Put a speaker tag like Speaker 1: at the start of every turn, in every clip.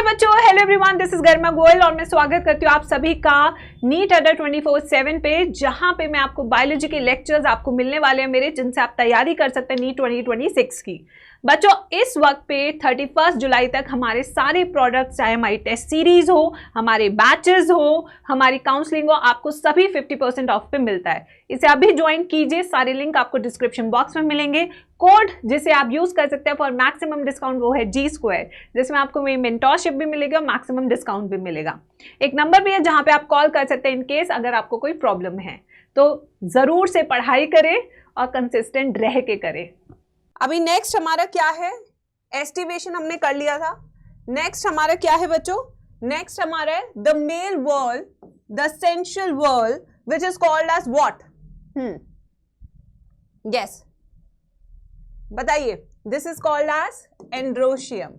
Speaker 1: बच्चों, hello everyone, this is गरिमा गोयल और मैं स्वागत करती हूँ आप सभी का नीट अडर 24/7 पे, जहां पे मैं आपको बायोलॉजी के लेक्चर्स आपको मिलने वाले हैं मेरे, जिनसे आप तैयारी कर सकते हैं नीट 2026 की। बच्चों, इस वक्त पे 31 जुलाई तक हमारे सारे प्रोडक्ट्स, चाहे हमारी टेस्ट सीरीज हो, हमारे बैचेस हो, हमारी काउंसलिंग हो, आपको सभी 50% ऑफ पे मिलता है। इसे अभी ज्वाइन कीजिए, सारे लिंक आपको डिस्क्रिप्शन बॉक्स में मिलेंगे। कोड जिसे आप यूज कर सकते हैं फॉर मैक्सिमम डिस्काउंट वो है G2, जिसमें आपको मेरी मेंटोरशिप भी मिलेगी और मैक्सिमम डिस्काउंट भी मिलेगा। एक नंबर भी है जहां पे आप कॉल कर सकते हैं इन केस अगर आपको कोई प्रॉब्लम है। तो जरूर से पढ़ाई करें और कंसिस्टेंट रह के करें। अभी नेक्स्ट हमारा क्या है, एस्टिमेशन हमने कर लिया था। नेक्स्ट हमारा क्या है बच्चों, नेक्स्ट हमारा है the male wall, the central wall which is called as what. Yes, बताइए। This is called as androecium.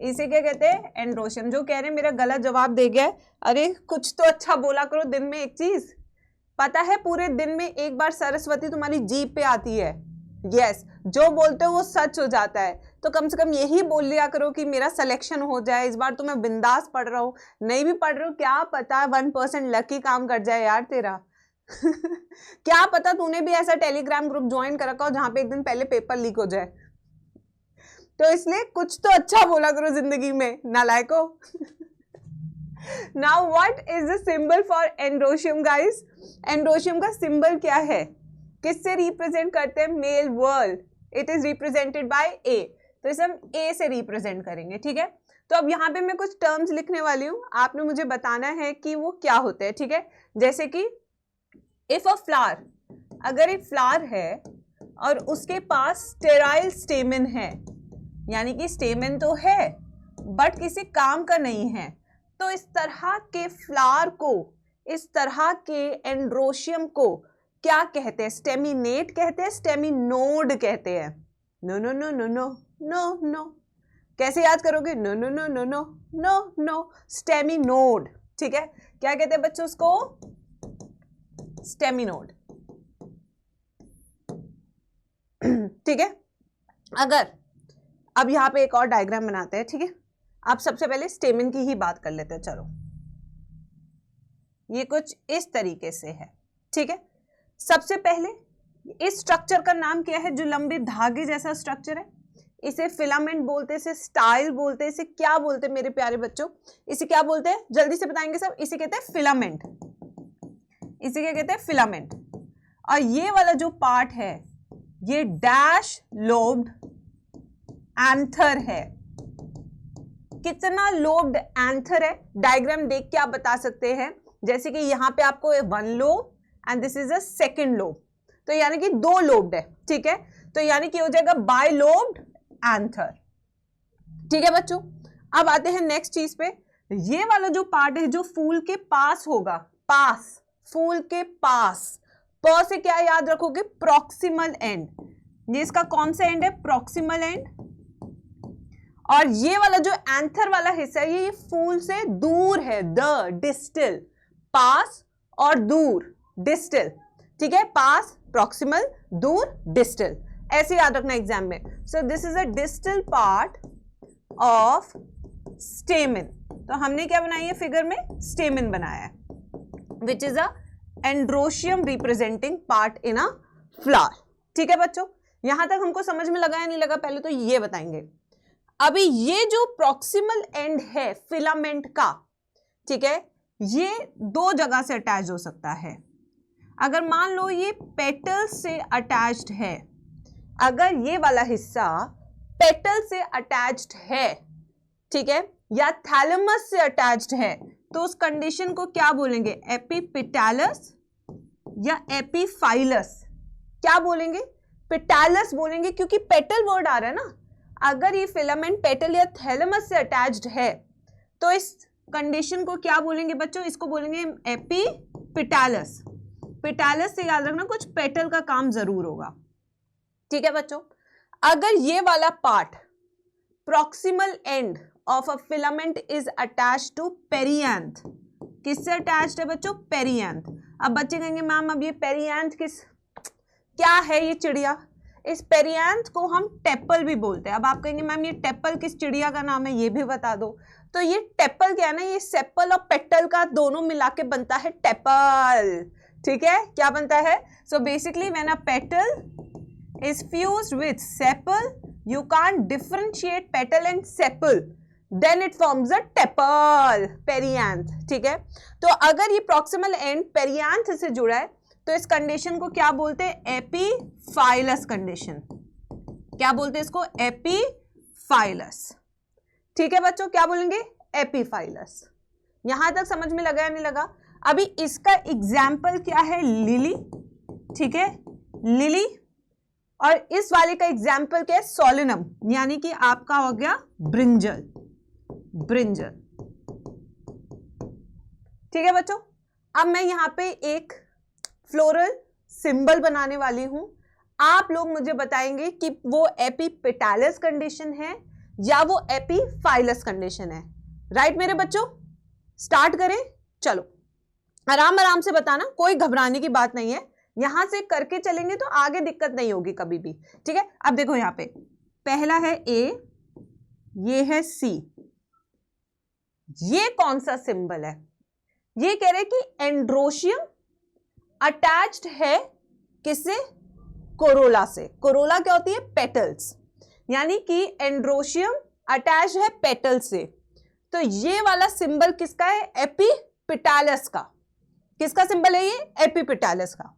Speaker 1: इसे क्या कहते हैं, एंड्रोशियम। जो कह रहे हैं मेरा गलत जवाब दे गया है, अरे कुछ तो अच्छा बोला करो। दिन में एक चीज पता है, पूरे दिन में एक बार सरस्वती तुम्हारी जीभ पे आती है। यस, जो बोलते हो वो सच हो जाता है। तो कम से कम यही बोल लिया करो कि मेरा सिलेक्शन हो जाए। इस बार तो मैं बिंदास पढ़ रहा हूँ, नहीं भी पढ़ रहा हूँ, क्या पता 1% लकी काम कर जाए यार तेरा। क्या पता तूने भी ऐसा टेलीग्राम ग्रुप ज्वाइन कर रखा हो जहां पे एक दिन पहले पेपर लीक हो जाए। तो इसलिए कुछ तो अच्छा बोला करो जिंदगी में, नालायको। Now what is the symbol for androecium guys? Androecium का सिंबल क्या है, किससे रिप्रेजेंट करते हैं? Male world. It is represented by A, तो इसे हम ए से रिप्रेजेंट करेंगे, ठीक है। तो अब यहाँ पे मैं कुछ टर्म्स लिखने वाली हूँ, आपने मुझे बताना है कि वो क्या होते हैं, ठीक है। जैसे कि इफ अ फ्लावर, अगर एक फ्लावर है और उसके पास स्टेराइल स्टेमन है, यानी कि स्टेमन तो है बट किसी काम का नहीं है, तो इस तरह के फ्लावर को, इस तरह के एंड्रोशियम को क्या कहते हैं? स्टेमिनेट कहते हैं, स्टेमिनोड कहते हैं। No no no no no no no, कैसे याद करोगे? No no no no no no no, staminode, ठीक है। क्या कहते हैं बच्चों उसको? स्टेमिनोड, ठीक है। अगर अब यहां पे एक और डायग्राम बनाते हैं, ठीक है। आप सबसे पहले स्टेमिन की ही बात कर लेते हैं, चलो। ये कुछ इस तरीके से है, ठीक है। सबसे पहले इस स्ट्रक्चर का नाम क्या है, जो लंबे धागे जैसा स्ट्रक्चर है? इसे फिलामेंट बोलते हैं, इसे स्टाइल बोलते हैं, इसे क्या बोलते हैं मेरे प्यारे बच्चों? इसे क्या बोलते हैं, जल्दी से बताएंगे सब। इसे कहते हैं फिलामेंट। इसे क्या कहते हैं? फिलामेंट। और ये वाला जो पार्ट है ये डैश लोब्ड एंथर है। कितना लोब्ड एंथर है, डायग्राम देख के आप बता सकते हैं। जैसे कि यहां पे आपको 1 lobe and this is a second lobe, तो यानी कि 2 लोब्ड है, ठीक है। तो यानी कि हो जाएगा बाय लोब्ड एंथर, ठीक है बच्चों। अब आते हैं नेक्स्ट चीज पे। ये वाला जो पार्ट है जो फूल के पास होगा, पास, फूल के पास, प से क्या याद रखोगे? Proximal and. ये इसका कौन सा एंड है? Proximal and. और ये वाला जो एंथर वाला हिस्सा है ये फूल से दूर है, द डिस्टल, पास और दूर, डिस्टल, ठीक है। पास प्रॉक्सिमल, दूर डिस्टल, ऐसे याद रखना एग्जाम में। सो this is a distal part of स्टेमन। तो हमने क्या बनाई है फिगर में? स्टेमन बनाया है, which is a androecium representing part in a flower, ठीक है बच्चों। यहां तक हमको समझ में लगा या नहीं लगा, पहले तो ये बताएंगे। अभी ये जो प्रॉक्सिमल एंड है फिलामेंट का, ठीक है, ये 2 जगह से अटैच हो सकता है। अगर मान लो ये पेटल से अटैच्ड है, अगर ये वाला हिस्सा पेटल से अटैच्ड है, ठीक है, या थैलेमस से अटैच्ड है, तो उस कंडीशन को क्या बोलेंगे? एपिपिटैलस या एपिफाइलस। क्या बोलेंगे? पिटैलस बोलेंगे, क्योंकि पेटल वर्ड आ रहा है ना। अगर ये फिलामेंट पेटल या थैलेमस से अटैच्ड है तो इस कंडीशन को क्या बोलेंगे बच्चों? इसको बोलेंगे एपिपिटैलस। पिटैलस से याद रखना कुछ पेटल का काम जरूर होगा, ठीक है बच्चों। अगर ये वाला part proximal end of a filament is attached to perianth, किससे अटैच्ड है बच्चों? पेरियांथ। अब बच्चे कहेंगे मैम अब ये पेरियांथ क्या है? ये चिड़िया, इस पेरियांथ को हम टेपल भी बोलते हैं। अब आप कहेंगे मैम ये टेपल किस चिड़िया का नाम है, ये भी बता दो। तो ये टेपल क्या है ना, ये सेपल और पेटल का दोनों मिला के बनता है टेपल। ठीक है, क्या बनता है? So basically when a petal is fused with sepal, you can't differentiate petal and sepal, then it forms a tepal, perianth. ठीक है, तो अगर ये प्रॉक्सिमल एंड पेरियांथ से जुड़ा है तो इस कंडीशन को क्या बोलते हैं? Epiphyllous condition. क्या बोलते हैं इसको? एपीफाइलस। ठीक है बच्चों, क्या बोलेंगे? एपीफाइलस। यहां तक समझ में लगा या नहीं लगा? अभी इसका एग्जाम्पल क्या है? लिली। ठीक है, लिली। और इस वाले का एग्जाम्पल क्या है? सोलिनम, यानी कि आपका हो गया ब्रिंजल। ब्रिंजल। ठीक है बच्चों, अब मैं यहां पे एक फ्लोरल सिंबल बनाने वाली हूं। आप लोग मुझे बताएंगे कि वो एपीपेटालस कंडीशन है या वो एपीफाइलस कंडीशन है। राइट मेरे बच्चों, स्टार्ट करें। चलो आराम आराम से बताना, कोई घबराने की बात नहीं है। यहां से करके चलेंगे तो आगे दिक्कत नहीं होगी कभी भी। ठीक है, अब देखो यहां पे पहला है ए, ये है सी। ये कौन सा सिंबल है? ये कह रहे कि एंड्रोशियम अटैच्ड है किससे? कोरोला से। कोरोला क्या होती है? पेटल्स। यानी कि एंड्रोशियम अटैच्ड है पेटल से। तो ये वाला सिंबल किसका है? एपीपेटालस का। किसका सिंबल है ये? एपीपेटालस का।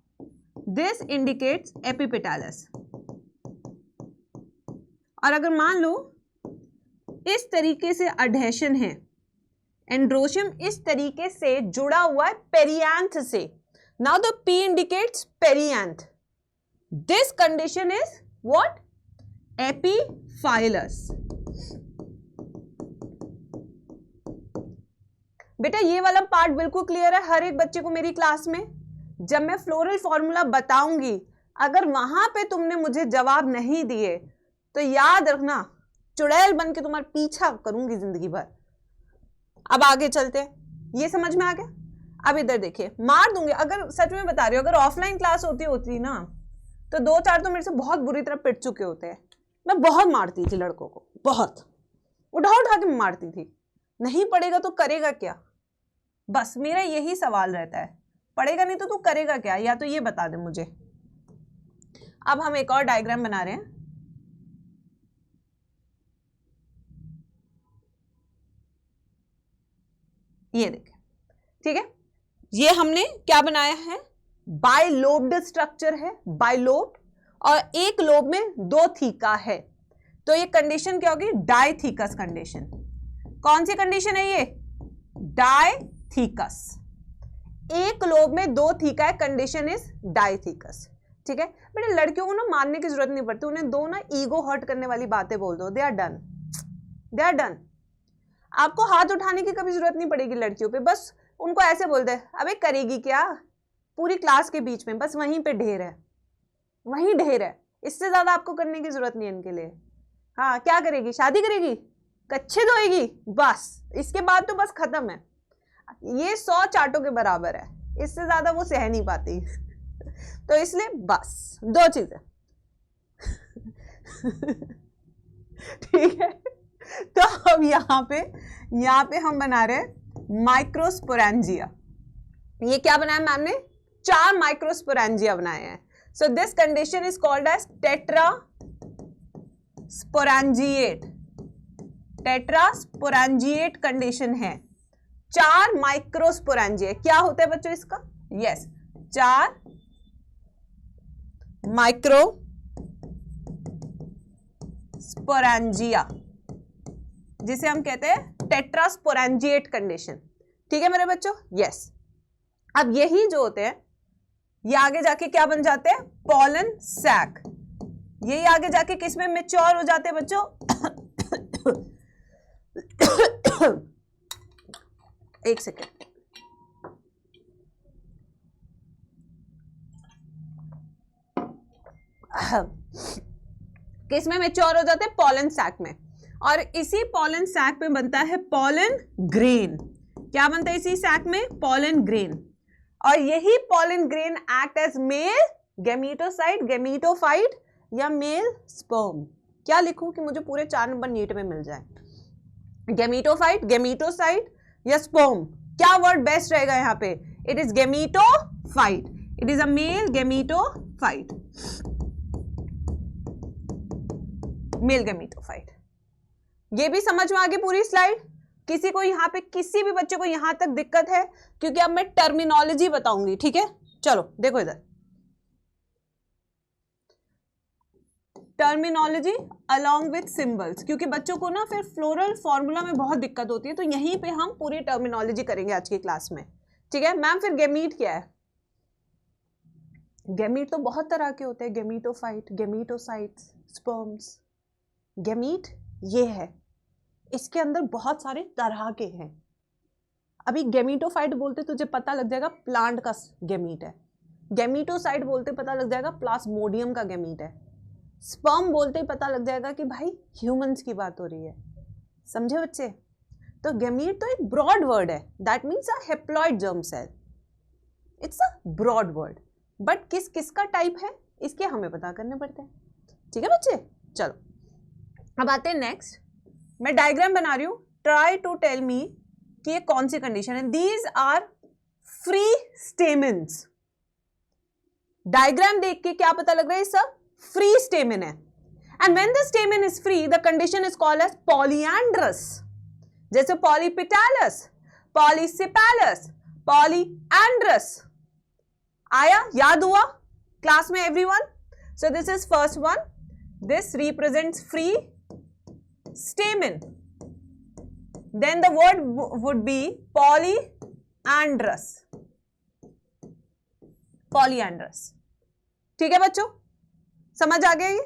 Speaker 1: This indicates epipetalous. और अगर मान लो इस तरीके से अडहेशन है, एंड्रोशियम इस तरीके से जुड़ा हुआ है पेरियांथ से, now the P indicates perianth. This condition is what? Epiphyllous. बेटा ये वाला पार्ट बिल्कुल क्लियर है हर एक बच्चे को मेरी क्लास में? जब मैं फ्लोरल फॉर्मूला बताऊंगी, अगर वहां पे तुमने मुझे जवाब नहीं दिए तो याद रखना चुड़ैल बन के तुम्हारा पीछा करूंगी जिंदगी भर। अब आगे चलते हैं, ये समझ में आ गया? अब इधर देखिए, मार दूंगी। अगर सच में बता रही हूँ, अगर ऑफलाइन क्लास होती ना तो 2-4 तो मेरे से बहुत बुरी तरह पिट चुके होते हैं। मैं बहुत मारती थी लड़कों को, बहुत उठा उठा के मारती थी। नहीं पढ़ेगा तो करेगा क्या? बस मेरा यही सवाल रहता है, पढ़ेगा नहीं तो तू करेगा क्या? या तो ये बता दे मुझे। अब हम एक और डायग्राम बना रहे हैं। ये देखें, ठीक है, ये हमने क्या बनाया है? बाइलोब्ड स्ट्रक्चर है, बाइलोब्ड, और एक लोब में 2 थीका है। तो ये कंडीशन क्या होगी? Dithecous condition. कौन सी कंडीशन है ये? डाइथीकस। एक लोब में 2 थीका है, कंडीशन इज डाइथीकस। ठीक है बेटा, लड़कियों को ना मानने की जरूरत नहीं पड़ती, उन्हें दो ना ईगो हर्ट करने वाली बातें बोल दो, they are done, they are done. आपको हाथ उठाने की कभी जरूरत नहीं पड़ेगी लड़कियों पे, बस उनको ऐसे बोल दे, अबे करेगी क्या? पूरी क्लास के बीच में बस वहीं पे ढेर है, वहीं ढेर है, इससे ज्यादा आपको करने की जरूरत नहीं है इनके लिए। हाँ, क्या करेगी? शादी करेगी, कच्चे धोएगी, बस इसके बाद तो बस खत्म है। ये 100 चाटों के बराबर है, इससे ज्यादा वो सह नहीं पाती। तो इसलिए बस 2 चीजें। ठीक है, तो अब यहाँ पे हम बना रहे हैं माइक्रोस्पोरेंजिया। ये क्या बनाया मैम ने? 4 माइक्रोस्पोरेंजिया बनाए हैं। So this condition is called as tetrasporangiate. Tetrasporangiate condition है। 4 माइक्रोस्पोरेंजिया क्या होता है बच्चों इसका? यस, 4 माइक्रोस्पोरेंजिया, जिसे हम कहते हैं टेट्रास्पोरेंजिएट कंडीशन। ठीक है मेरे बच्चों? यस। अब यही जो होते हैं ये आगे जाके क्या बन जाते हैं? Pollen sac. यही आगे जाके किस में मैच्योर हो जाते हैं बच्चों? एक सेकेंड, किस में मैच्योर हो जाते हैं? पॉलन सैक में। और इसी पॉलन सैक में बनता है पॉलन ग्रेन। क्या बनता है इसी सैक में? Pollen grain. और यही pollen grain act as male gametocyte, gametophyte या मेल स्पर्म? क्या लिखूं कि मुझे पूरे 4 नंबर नीट में मिल जाए? गेमीटोफाइट, गेमीटोसाइट या स्पर्म? क्या वर्ड बेस्ट रहेगा यहाँ पे? It is gametophyte, it is a mail gametophyte, mail gametophyte. ये भी समझ में आ गई पूरी स्लाइड? किसी को यहाँ पे, किसी भी बच्चे को यहाँ तक दिक्कत है? क्योंकि अब मैं टर्मिनोलॉजी बताऊंगी, ठीक है? चलो देखो इधर, टर्मिनोलॉजी अलॉन्ग विथ सिंबल्स, क्योंकि बच्चों को ना फिर फ्लोरल फॉर्मूला में बहुत दिक्कत होती है, तो यहीं पे हम पूरी टर्मिनोलॉजी करेंगे आज की क्लास में, ठीक है? मैम फिर गेमीट क्या है? गेमीट तो बहुत तरह के होते हैं, गेमीटोफाइट, गेमीटोसाइट्स, स्पर्म्स। गेमीट ये है, इसके अंदर बहुत सारे तरह के हैं। अभी गेमीटोफाइट बोलते तुझे पता लग जाएगा प्लांट का गेमीट है, गेमीटोसाइट बोलते पता लग जाएगा प्लाज्मोडियम का गेमीट है, स्पर्म बोलते ही पता लग जाएगा कि भाई ह्यूमंस की बात हो रही है। समझे बच्चे? तो गेमीट तो एक ब्रॉड वर्ड है, that means a haploid germ cell, it's a broad word, but किस किस का टाइप है इसके हमें पता करने पड़ते हैं, ठीक है बच्चे? चलो अब आते हैं नेक्स्ट। मैं डायग्राम बना रही हूं, ट्राई टू टेल मी कि ये कौन सी कंडीशन है। These are free stamens. Diagram देख के क्या पता लग रहा है? सब फ्री स्टेमेन है, and when the stamen is free the condition is called as polyandrous. जैसे पॉलीपेटैलस, पॉलीसेपैलस, पॉलीएंड्रस। आया? याद हुआ क्लास में everyone? So this is first one, this represents free stamen, then the word would be polyandrous, polyandrous, ठीक है बच्चों? समझ आ गया ये?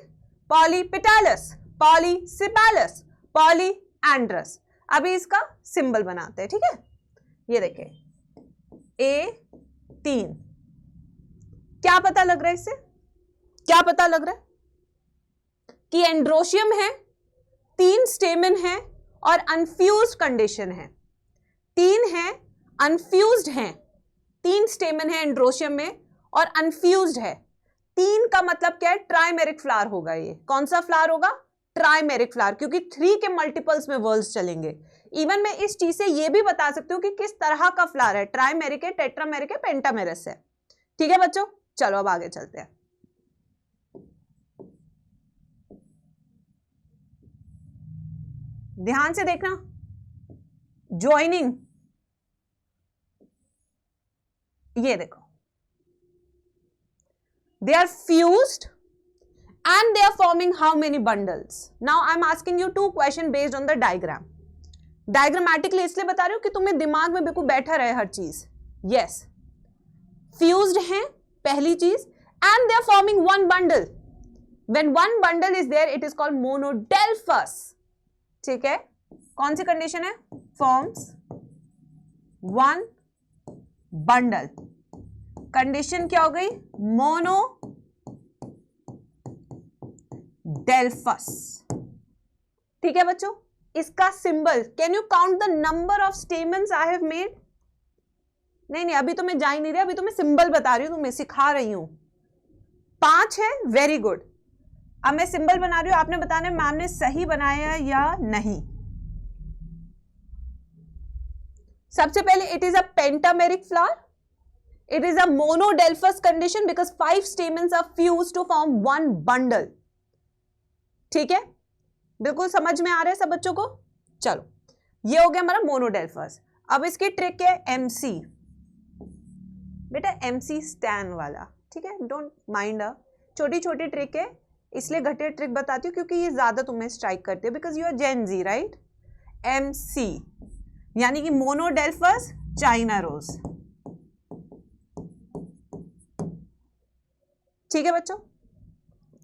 Speaker 1: पॉलीपेटैलस, पॉलीसेपैलस, पॉलीएंड्रस। अभी इसका सिंबल बनाते हैं, ठीक है? ये देखिए A3, क्या पता लग रहा है इससे? क्या पता लग रहा है कि एंड्रोशियम है, 3 स्टेमेन है और अनफ्यूज्ड कंडीशन है। 3 है, अनफ्यूज्ड है, 3 स्टेमेन है एंड्रोशियम में और अनफ्यूज्ड है। 3 का मतलब क्या है? ट्राइमेरिक फ्लावर होगा। ये कौन सा फ्लावर होगा? ट्राइमेरिक फ्लावर, क्योंकि 3 के मल्टीपल्स में वर्ल्स चलेंगे। इवन मैं इस चीज से ये भी बता सकती हूँ कि किस तरह का फ्लावर है, ट्राइमेरिक है, टेट्रामेरिक है, पेंटामेरस है, ठीक है बच्चों? चलो अब आगे चलते हैं। ध्यान से देखना, ज्वाइनिंग, ये देखो, they are fused and they are forming how many bundles? Now I am asking you 2 questions based on the diagram. Diagrammatically इसलिए बता रही हूँ कि तुम्हें दिमाग में बिल्कुल बैठा रहे हर चीज। Yes, fused हैं पहली चीज, and they are forming one bundle. When one bundle is there, it is called monodelphous. ठीक है? कौन सी कंडीशन है? Forms one bundle. कंडीशन क्या हो गई? मोनोडेल्फस। ठीक है बच्चों? इसका symbol, can you count the number of stamens I have made? नहीं, अभी तो मैं जा ही नहीं रही, अभी तो मैं सिंबल बता रही हूं, तुम्हें सिखा रही हूं। 5 है, वेरी गुड। अब मैं सिंबल बना रही हूं, आपने बताना मैम ने सही बनाया या नहीं। सबसे पहले, it is a pentameric flower, it is a monodelphous condition because 5 stamens are fused to form 1 bundle. ठीक है? बिल्कुल समझ में आ रहा है सब बच्चों को? चलो, ये हो गया हमारा मोनोडेल्फस। अब इसकी ट्रिक है एमसी, बेटा एमसी स्टैन वाला, ठीक है? डोंट माइंड, छोटी छोटी ट्रिक है, इसलिए घटिया ट्रिक बताती हूँ क्योंकि ये ज्यादा तुम्हें स्ट्राइक करती है, because you are Gen Z, right? MC यानी कि मोनोडेल्फस चाइना रोज। ठीक है बच्चों?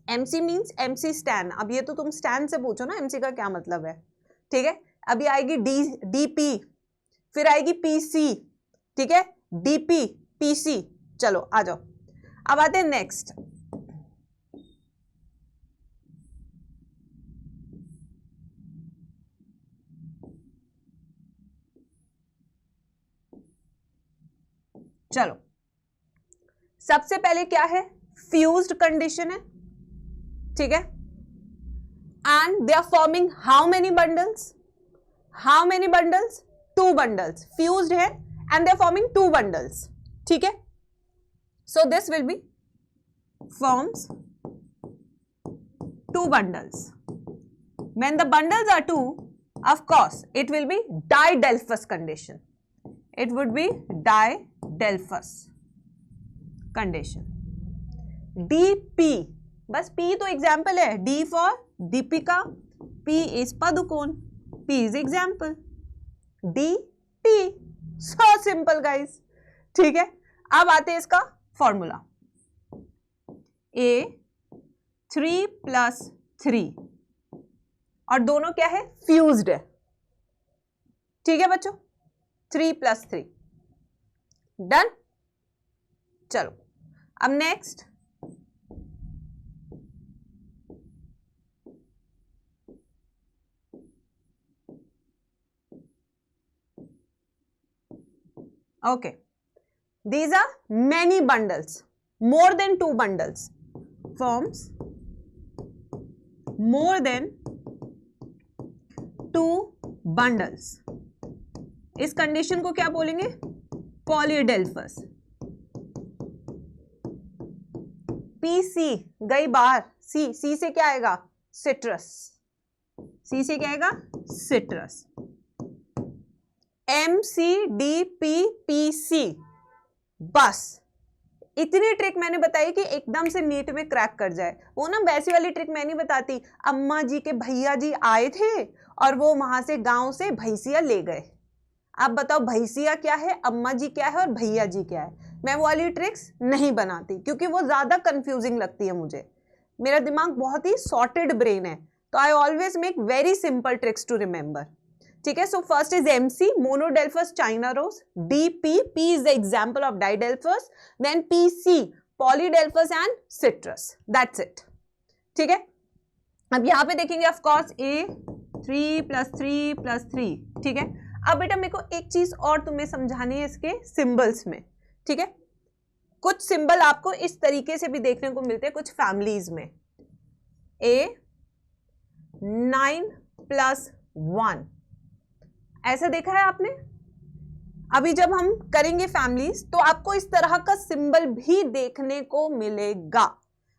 Speaker 1: MC means MC Stan. अब ये तो तुम स्टैन से पूछो ना एमसी का क्या मतलब है, ठीक है? अभी आएगी डीपी, फिर आएगी पीसी, ठीक है? DP, PC. चलो आ जाओ, अब आते हैं नेक्स्ट। चलो, सबसे पहले क्या है? फ्यूज्ड कंडीशन है, ठीक है, and they are forming how many bundles, how many bundles, 2 bundles, fused है and they are forming 2 bundles, ठीक है. So this will be forms 2 bundles. When the bundles are 2, of course it will be didelphous condition. It would be didelphous condition. DP, बस P तो example है, D for Deepika, P is Padukone, P is example, DP. So simple guys, ठीक है. अब आते हैं इसका formula. A 3 + 3 और दोनों क्या है, फ्यूज्ड है, ठीक है बच्चों. 3 + 3 डन. चलो अब next, okay, these are many bundles, more than 2 bundles, forms more than 2 bundles. इस कंडीशन को क्या बोलेंगे, पॉलीडेल्फस. पीसी गई बाहर, सी, सी से क्या आएगा, सिट्रस, सी से क्या आएगा, सिट्रस. MCDPPC, बस इतनी ट्रिक मैंने बताई कि एकदम से नीट में क्रैक कर जाए. वो ना वैसी वाली ट्रिक मैं नहीं बताती, अम्मा जी के भैया जी आए थे और वो वहां से गांव से भैंसिया ले गए. आप बताओ भैंसिया क्या है, अम्मा जी क्या है और भैया जी क्या है. मैं वो वाली ट्रिक्स नहीं बनाती क्योंकि वो ज्यादा कंफ्यूजिंग लगती है मुझे. मेरा दिमाग बहुत ही सॉर्टेड ब्रेन है, तो I always make very simple tricks to remember, ठीक है. So first is MC, monadelphous China rose. DP, P is the example of didelphus. Then PC, polydelphus and citrus. That's it. ठीक है. अब यहाँ पे देखेंगे ऑफ कोर्स A 3 + 3 + 3, ठीक है. अब बेटा मेरे को एक चीज और तुम्हें समझानी है इसके सिंबल्स में, ठीक है. कुछ सिंबल आपको इस तरीके से भी देखने को मिलते हैं कुछ फैमिलीज में. A 9 + 1 ऐसा देखा है आपने. अभी जब हम करेंगे फैमिलीज तो आपको इस तरह का सिंबल भी देखने को मिलेगा.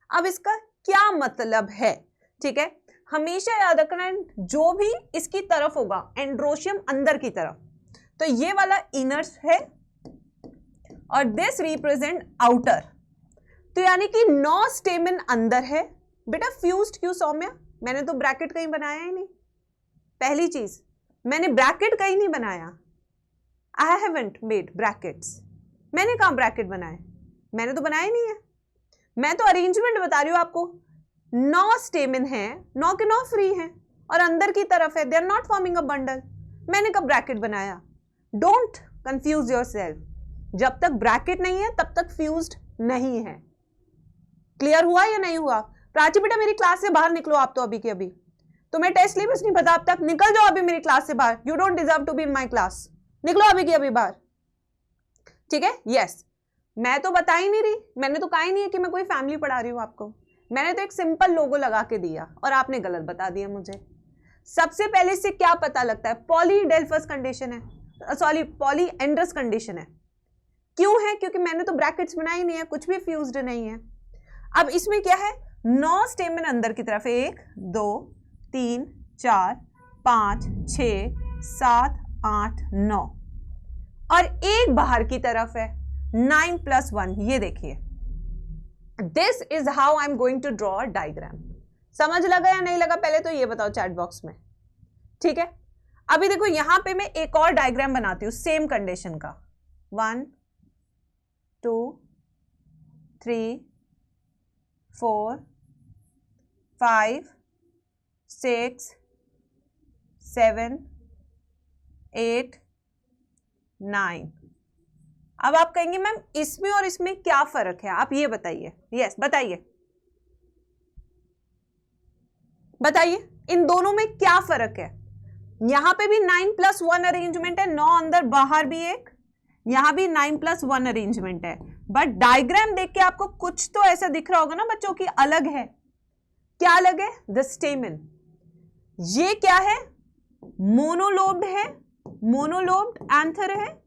Speaker 1: अब इसका क्या मतलब है, ठीक है. हमेशा याद रखना जो भी इसकी तरफ होगा, एंड्रोशियम अंदर की तरफ, तो ये वाला इनर है और दिस रिप्रेजेंट आउटर. तो यानी कि 9 स्टेमन अंदर है. बेटा फ्यूज्ड क्यों सौम्या, मैंने तो ब्रैकेट कहीं बनाया ही नहीं. पहली चीज मैंने ब्रैकेट कहीं नहीं बनाया, आई हैवंट मेड ब्रैकेट्स. मैंने कहाँ ब्रैकेट बनाए, मैंने तो बनाया नहीं है. मैं तो अरेंजमेंट बता रही हूँ आपको. 9 स्टेमन है, 9 के 9 फ्री हैं और अंदर की तरफ है, they are not forming a bundle. मैंने कब ब्रैकेट बनाया. Don't confuse yourself. जब तक ब्रैकेट नहीं है तब तक फ्यूज्ड नहीं है. क्लियर हुआ या नहीं हुआ. प्राची बेटा मेरी क्लास से बाहर निकलो आप तो अभी के अभी. तुम्हें टेस्ट सिलेबस नहीं पता अब तक, निकल जाओ अभी मेरी क्लास से बाहर. You don't deserve to be in my class. निकलो अभी की अभी बाहर, ठीक है. यस, मैं तो बता ही नहीं रही, मैंने तो कहा ही नहीं है कि मैं कोई फैमिली पढ़ा रही हूं आपको. मैंने तो एक सिंपल लोगो लगा के दिया और आपने गलत बता दिया मुझे. सबसे पहले इससे क्या पता लगता है, पॉलीडेल्फस कंडीशन है, सॉरी पॉलीएंड्रस कंडीशन है. क्यों है, क्योंकि मैंने तो ब्रैकेट्स बनाई नहीं है, कुछ भी फ्यूज्ड नहीं है. अब इसमें क्या है, 9 स्टेमन अंदर की तरफ, 1 2 3 4 5 6 7 8 9 और एक बाहर की तरफ है 9 + 1. ये देखिए, this is how I am going to draw a diagram. समझ लगा या नहीं लगा, पहले तो ये बताओ चैट बॉक्स में, ठीक है. अभी देखो यहां पे मैं एक और डायग्राम बनाती हूं सेम कंडीशन का. 1 2 3 4 5 6 7 8 9. अब आप कहेंगे मैम इसमें और इसमें क्या फर्क है, आप ये बताइए. यस बताइए, बताइए इन दोनों में क्या फर्क है. यहां पे भी 9 + 1 अरेंजमेंट है, 9 अंदर बाहर भी एक, यहां भी 9 + 1 अरेंजमेंट है. बट डायग्राम देख के आपको कुछ तो ऐसा दिख रहा होगा ना बच्चों की अलग है. क्या अलग है? द स्टेमन। ये क्या है? मोनोलोब्ड है, मोनोलोब्ड एंथर है,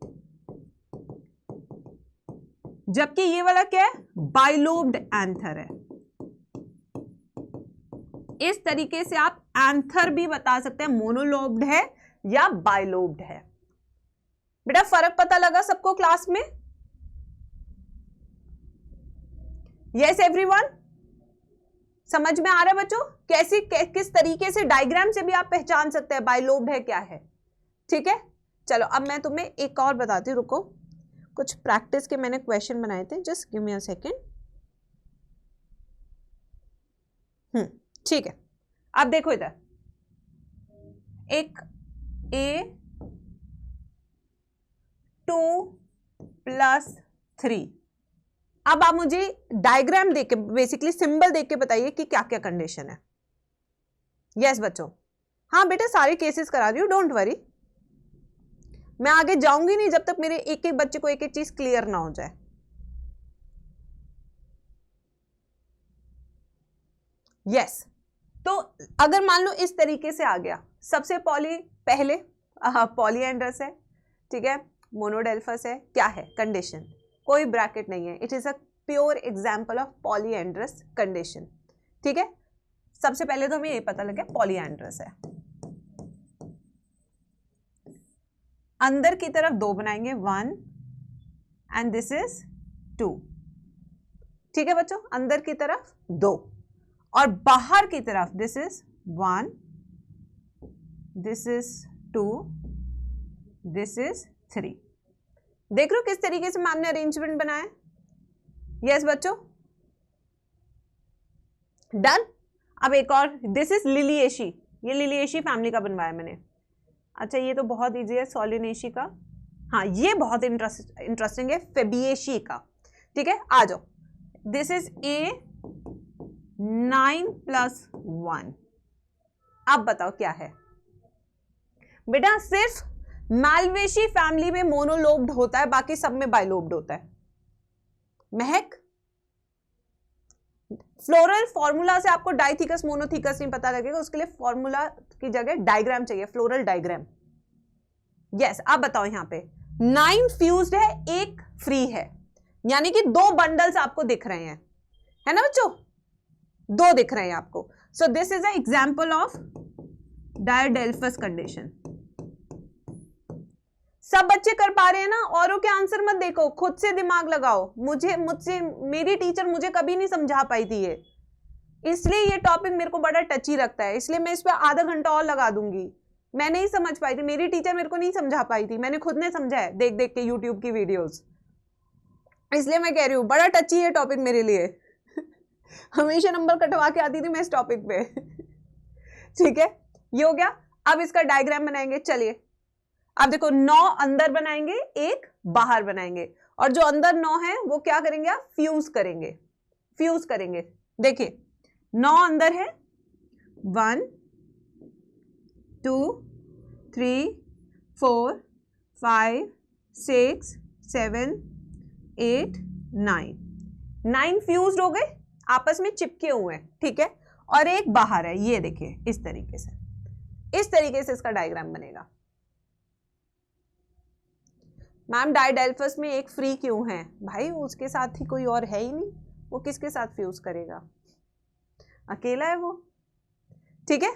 Speaker 1: जबकि ये वाला क्या है? बाइलोब्ड एंथर है। इस तरीके से आप एंथर भी बता सकते हैं, मोनोलोब्ड है या बाइलोब्ड है। बेटा फर्क पता लगा सबको क्लास में? यस एवरीवन, समझ में आ रहा है बच्चों? किस तरीके से डायग्राम से भी आप पहचान सकते हैं बाइलोब्ड है क्या है। ठीक है, चलो अब मैं तुम्हें एक और बताती हूँ, रुको। कुछ प्रैक्टिस के मैंने क्वेश्चन बनाए थे, just give me a second. ठीक है, अब देखो इधर एक A2 + 3। अब आप मुझे डायग्राम देख के, बेसिकली सिंबल देख के बताइए कि क्या क्या कंडीशन है। यस बच्चों, हाँ बेटा सारे केसेस करा रही हूँ, डोंट वरी। मैं आगे जाऊंगी नहीं जब तक मेरे एक एक बच्चे को एक एक चीज क्लियर ना हो जाए। यस, तो अगर मान लो इस तरीके से आ गया, सबसे पहले पॉलीएंड्रस है, ठीक है, मोनोडेल्फस है, क्या है कंडीशन? कोई ब्रैकेट नहीं है, it is a pure example of polyandrous condition. ठीक है, सबसे पहले तो हमें ये पता लग गया पॉलीएंड्रस है। अंदर की तरफ 2 बनाएंगे, 1 एंड दिस इज 2। ठीक है बच्चों, अंदर की तरफ 2 और बाहर की तरफ this is 1, this is 2, this is 3। देख लो किस तरीके से मैम ने अरेंजमेंट बनाया। यस बच्चों, डन। अब एक और, दिस इज लिलिएशी, ये लिलिएशी फैमिली का बनवाया मैंने। अच्छा ये तो बहुत इजी है, सोलिनेशी का। हाँ ये बहुत इंटरेस्टिंग है, फेबिएशी का। ठीक है, आ जाओ। This is A9 + 1। अब बताओ क्या है बेटा? सिर्फ मालवेशी फैमिली में मोनोलोब्ड होता है, बाकी सब में बाइलोब्ड होता है। महक, फ्लोरल फॉर्मूला से आपको डाइथिकस मोनोथिकस नहीं पता लगेगा, उसके लिए फॉर्मूला की जगह डायग्राम चाहिए, फ्लोरल डायग्राम। यस, अब बताओ यहां पे 9 फ्यूज्ड है, 1 फ्री है, यानी कि 2 बंडल्स आपको दिख रहे हैं, है ना बच्चों? 2 दिख रहे हैं आपको। So this is a example of diadelphous condition. सब बच्चे कर पा रहे हैं ना? औरों के आंसर मत देखो, खुद से दिमाग लगाओ। मुझसे मेरी टीचर मुझे कभी नहीं समझा पाई थी ये, इसलिए ये टॉपिक मेरे को बड़ा टची लगता है, इसलिए मैं इस पर आधा घंटा और लगा दूंगी। मैं नहीं समझ पाई थी, मेरी टीचर मेरे को नहीं समझा पाई थी, मैंने खुद ने समझा है देख देख के यूट्यूब की वीडियोस। इसलिए मैं कह रही हूँ बड़ा टची है टॉपिक मेरे लिए। हमेशा नंबर कटवा के आती थी मैं इस टॉपिक पे। ठीक है, ये हो गया। अब इसका डायग्राम बनाएंगे, चलिए। अब देखो 9 अंदर बनाएंगे, 1 बाहर बनाएंगे, और जो अंदर 9 है वो क्या करेंगे? आप फ्यूज करेंगे, फ्यूज करेंगे। देखिए 9 अंदर है, 1 2 3 4 5 6 7 8 9 फ्यूज्ड हो गए, आपस में चिपके हुए हैं। ठीक है, और 1 बाहर है, ये देखिए इस तरीके से इसका डायग्राम बनेगा। मैम डायडेल्फस में 1 फ्री क्यों है? भाई उसके साथ ही कोई और है ही नहीं, वो किसके साथ फ्यूज करेगा? अकेला है वो। ठीक है,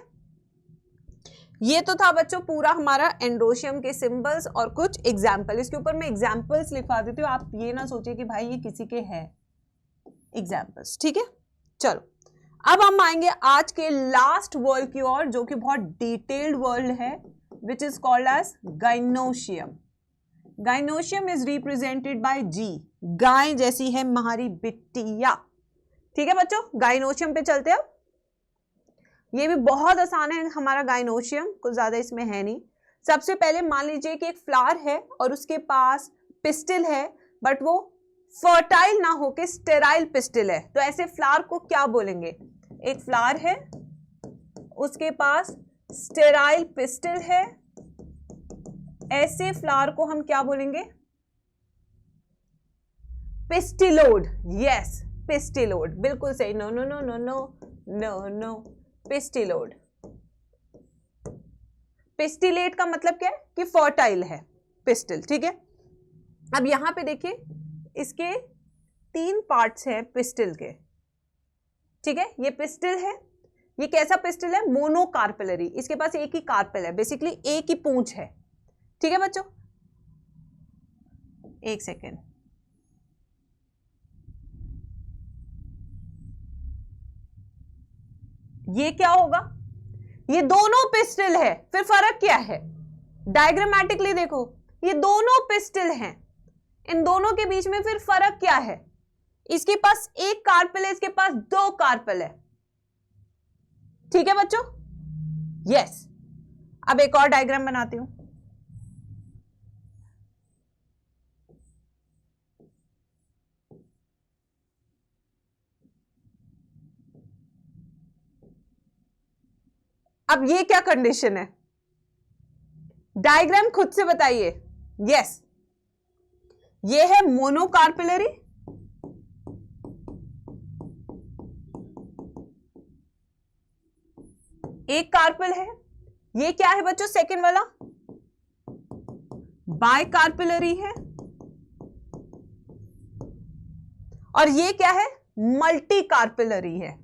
Speaker 1: ये तो था बच्चों पूरा हमारा एंड्रोशियम के सिंबल्स और कुछ एग्जाम्पल। इसके ऊपर मैं एग्जाम्पल्स लिखवा देती हूँ, आप ये ना सोचिए कि भाई ये किसी के है, एग्जाम्पल्स। ठीक है, चलो अब हम आएंगे आज के लास्ट वर्ल्ड की ओर, जो कि बहुत डिटेल्ड वर्ल्ड है, which is called as gynoecium. Gynoecium is represented by G, गाय जैसी है हमारी बिटिया। ठीक है बच्चों, गाइनोशियम पे चलते हैं। अब ये भी बहुत आसान है हमारा गाइनोशियम, कुछ ज्यादा इसमें है नहीं। सबसे पहले मान लीजिए कि एक फ्लावर है और उसके पास पिस्टिल है, बट वो फर्टाइल ना होके स्टेराइल पिस्टिल है, तो ऐसे फ्लावर को क्या बोलेंगे? एक फ्लावर है, उसके पास स्टेराइल पिस्टिल है, ऐसे फ्लावर को हम क्या बोलेंगे? पिस्टिलोड। यस, पिस्टिलोड, बिल्कुल सही। No no no no no, no pistillode. Pistillate का मतलब क्या है कि फर्टाइल है पिस्टिल, ठीक है। अब यहां पे देखिए इसके 3 पार्ट्स हैं पिस्टिल के, ठीक है। ये पिस्टिल है, ये कैसा पिस्टिल है, मोनोकार्पेलरी, इसके पास एक ही कार्पेल है, बेसिकली एक ही पूंछ है, ठीक है बच्चों। एक सेकेंड, ये क्या होगा, ये दोनों पिस्टिल है, फिर फर्क क्या है, डायग्रामेटिकली देखो ये दोनों पिस्टिल हैं, इन दोनों के बीच में फिर फर्क क्या है, इसके पास एक कार्पेल है, इसके पास 2 कार्पेल है, ठीक है बच्चों। यस, अब एक और डायग्राम बनाती हूं। अब ये क्या कंडीशन है, डायग्राम खुद से बताइए। यस, ये है मोनोकार्पेलरी, एक कार्पेल है, ये क्या है बच्चों सेकंड वाला, बाइकार्पेलरी है, और ये क्या है, मल्टी कार्पेलरी है।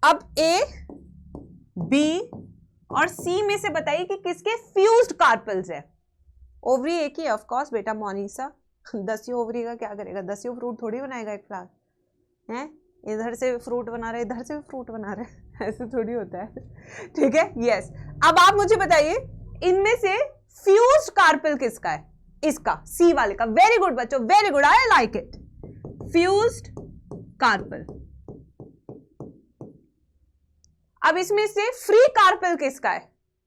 Speaker 1: अब ए, बी और सी में से बताइए कि किसके फ्यूज्ड कार्पेल्स है। ओवरी एक ही, ऑफ कोर्स बेटा मोनिसा, 10 ओवरी का क्या करेगा, 10 फ्रूट थोड़ी बनाएगा एक फ्लावर है, इधर से फ्रूट बना रहे इधर से भी फ्रूट बना रहे ऐसे थोड़ी होता है, ठीक है। यस, अब आप मुझे बताइए इनमें से फ्यूज्ड कार्पेल किसका है, इसका, सी वाले का। वेरी गुड बच्चों, very good, I like it, fused carpel. अब इसमें से फ्री कार्पेल किसका है,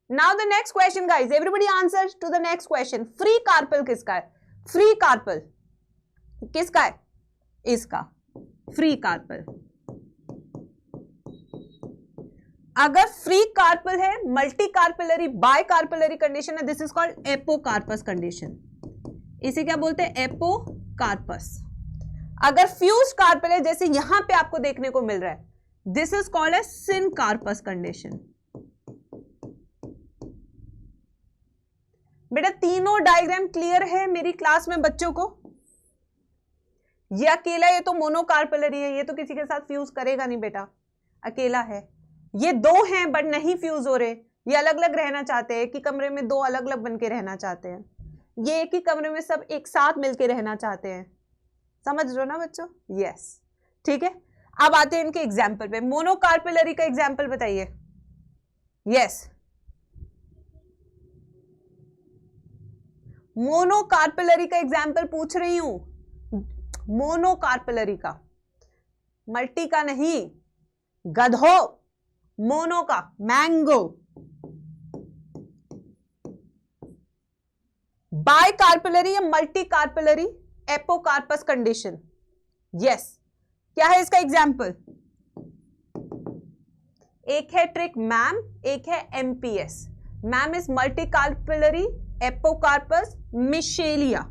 Speaker 1: now the next question guys, everybody answer to the next question, free carpel किसका है, फ्री कार्पेल किसका है, इसका फ्री कार्पेल। अगर फ्री कार्पेल है, multi carpellary, bi carpellary condition है, this is called apocarpous condition, इसे क्या बोलते हैं, एपोकार्पस। अगर फ्यूज कार्पेल है, जैसे यहां पे आपको देखने को मिल रहा है, this is called a syncarpous condition. बेटा तीनों डायग्राम क्लियर है मेरी क्लास में बच्चों को, ये अकेला, ये तो मोनोकार्पेलरी है, ये तो किसी के साथ फ्यूज करेगा नहीं बेटा, अकेला है। ये 2 हैं बट नहीं फ्यूज हो रहे, ये अलग अलग रहना चाहते हैं, कि कमरे में 2 अलग अलग बन के रहना चाहते हैं, ये एक ही कमरे में सब एक साथ मिलके रहना चाहते हैं, समझ रहे हो ना बच्चों। यस, ठीक है। अब आते हैं इनके एग्जाम्पल पे, मोनोकार्पेलरी का एग्जाम्पल बताइए। यस, मोनोकार्पेलरी का एग्जाम्पल पूछ रही हूं, मोनोकार्पेलरी का, मल्टी का नहीं, गधो, मोनो का, मैंगो। बाय कार्पेलरी या multi carpellary, apocarpous condition. Yes, क्या है इसका एग्जाम्पल, एक है ट्रिक मैम, एक है MPS. Ma'am is multi carpellary, apocarpous Michelia,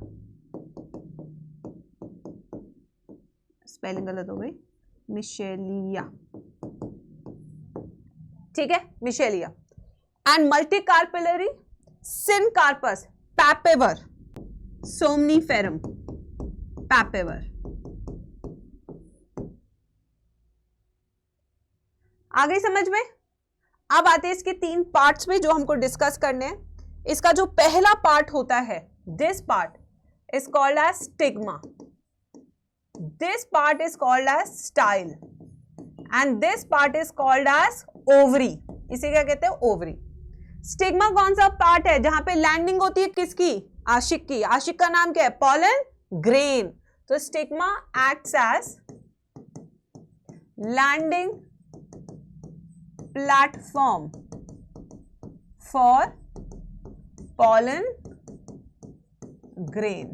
Speaker 1: spelling गलत हो गई, मिशेलिया, ठीक है, Michelia. And multi carpellary syncarpous, Papaver, somniferum, Papaver. आ गई समझ में। अब आते हैं इसके 3 पार्ट्स में जो हमको डिस्कस करने हैं। इसका जो पहला पार्ट होता है, this part is called as stigma, this part is called as style, and this part is called as ovary. इसे क्या कहते हैं, ओवरी। स्टिग्मा कौन सा पार्ट है, जहां पे लैंडिंग होती है किसकी, आशिक की। आशिक का नाम क्या है, पॉलन ग्रेन। तो stigma acts as landing platform for pollen grain,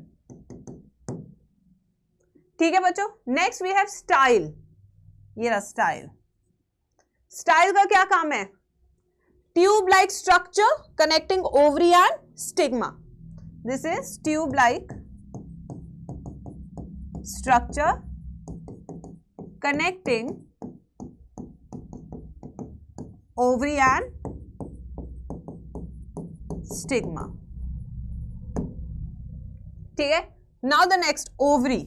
Speaker 1: ठीक है बच्चों। नेक्स्ट वी हैव स्टाइल, ये रहा स्टाइल। स्टाइल का क्या काम है, tube-like structure connecting ovary and stigma. This is tube-like structure connecting ovary and stigma. ठीक है. Now the next, ovary.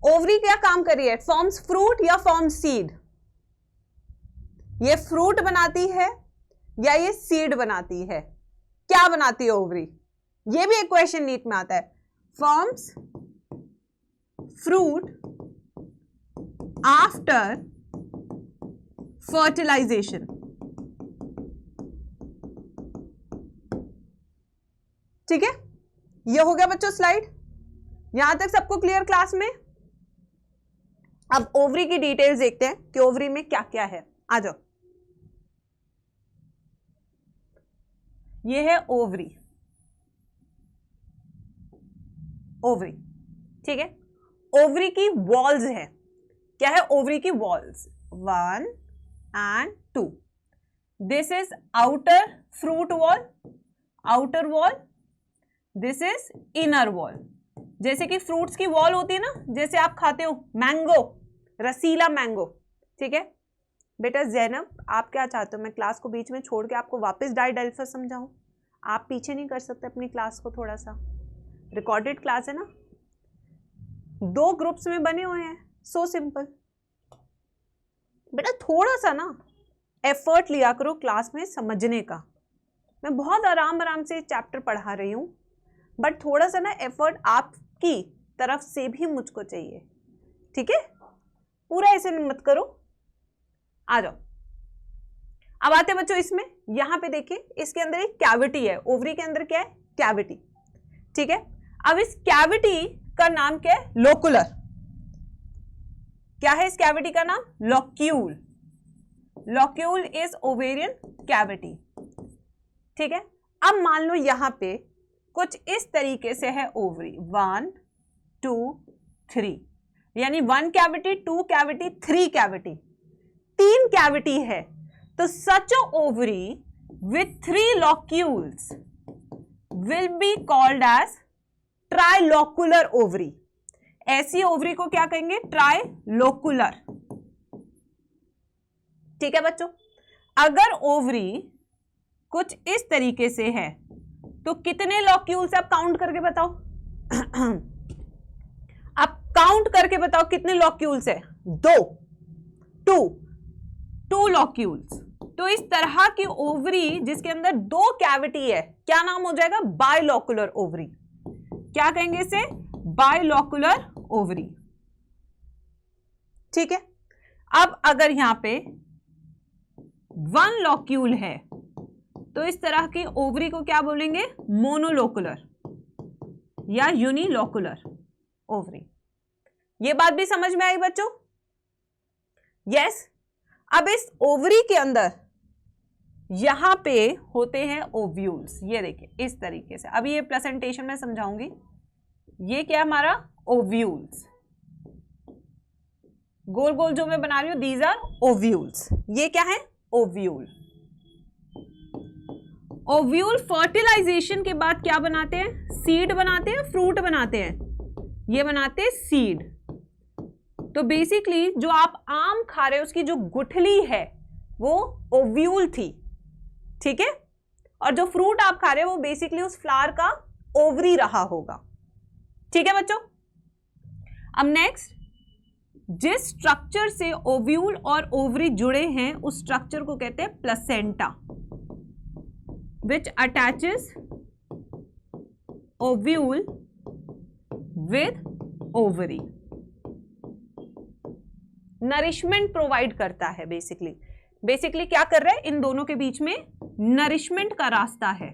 Speaker 1: Ovary क्या काम कर रही है? फॉर्म्स फ्रूट या फॉर्म्स सीड? ये फ्रूट बनाती है या ये सीड बनाती है? क्या बनाती है ओवरी? ये भी एक क्वेश्चन नीट में आता है. Forms fruit after fertilisation. ठीक है, ये हो गया बच्चों स्लाइड. यहां तक सबको क्लियर क्लास में? अब ओवरी की डिटेल्स देखते हैं कि ओवरी में क्या क्या है. आ जाओ. ये है ओवरी. ओवरी, ठीक है. ओवरी की वॉल्स है. क्या है ओवरी की walls? 1 and 2. This is outer fruit wall, outer wall. This is inner wall. जैसे कि फ्रूट्स की वॉल होती है ना, जैसे आप खाते हो मैंगो, रसीला मैंगो. ठीक है बेटा. जैनब, आप क्या चाहते हो? मैं क्लास को बीच में छोड़ के आपको वापस डाइडेल्फस समझाऊं? आप पीछे नहीं कर सकते अपनी क्लास को? थोड़ा सा रिकॉर्डेड क्लास है ना, 2 ग्रुप्स में बने हुए हैं. सो सिंपल बेटा. थोड़ा सा ना एफर्ट लिया करो क्लास में समझने का. मैं बहुत आराम आराम से चैप्टर पढ़ा रही हूँ, बट थोड़ा सा ना एफर्ट आपकी तरफ से भी मुझको चाहिए. ठीक है, पूरा ऐसे मत करो. आ जाओ. अब आते हैं बच्चों इसमें. यहां पे देखिए, इसके अंदर एक कैविटी है. ओवरी के अंदर क्या है? कैविटी. ठीक है. अब इस कैविटी का नाम क्या है? लोकुलर. क्या है इस कैविटी का नाम? Locule. Locule is ovarian cavity. ठीक है. अब मान लो यहां पे कुछ इस तरीके से है ओवरी. 1 2 3, यानी 1 कैविटी, 2 कैविटी, 3 कैविटी, 3 कैविटी है. तो such a ovary with 3 locules will be called as trilocular ovary. ऐसी ओवरी को क्या कहेंगे? ट्राइलोकुलर. ठीक है बच्चों. अगर ओवरी कुछ इस तरीके से है तो कितने लॉक्यूल्स? आप काउंट करके बताओ. आप काउंट करके बताओ कितने लॉक्यूल्स है? 2 लॉक्यूल्स. तो इस तरह की ओवरी जिसके अंदर 2 कैविटी है, क्या नाम हो जाएगा? बाइलोकुलर ओवरी. क्या कहेंगे इसे? बाइलोकुलर ओवरी. ठीक है. अब अगर यहां पे 1 लॉक्यूल है तो इस तरह की ओवरी को क्या बोलेंगे? मोनोलोकुलर या यूनिलोकुलर ओवरी. ये बात भी समझ में आई बच्चों? यस. अब इस ओवरी के अंदर यहां पे होते हैं ओव्यूल्स. ये देखिए इस तरीके से. अभी ये प्रेजेंटेशन में समझाऊंगी. ये क्या हमारा? ओव्यूल्स. गोल गोल जो मैं बना रही हूं, दीज आर ओव्यूल्स. ये क्या है? ओव्यूल. ओव्यूल फर्टिलाइजेशन के बाद क्या बनाते हैं? सीड बनाते हैं, फ्रूट बनाते हैं. ये बनाते हैं सीड. तो बेसिकली जो आप आम खा रहे हो उसकी जो गुठली है वो ओव्यूल थी. ठीक है. और जो फ्रूट आप खा रहे हो वो बेसिकली उस फ्लावर का ओवरी रहा होगा. ठीक है बच्चों. अब नेक्स्ट, जिस स्ट्रक्चर से ओव्यूल और ओवरी जुड़े हैं उस स्ट्रक्चर को कहते हैं placenta, which attaches ovule with ovary. Nourishment provide करता है. बेसिकली क्या कर रहा है? इन दोनों के बीच में नरिशमेंट का रास्ता है.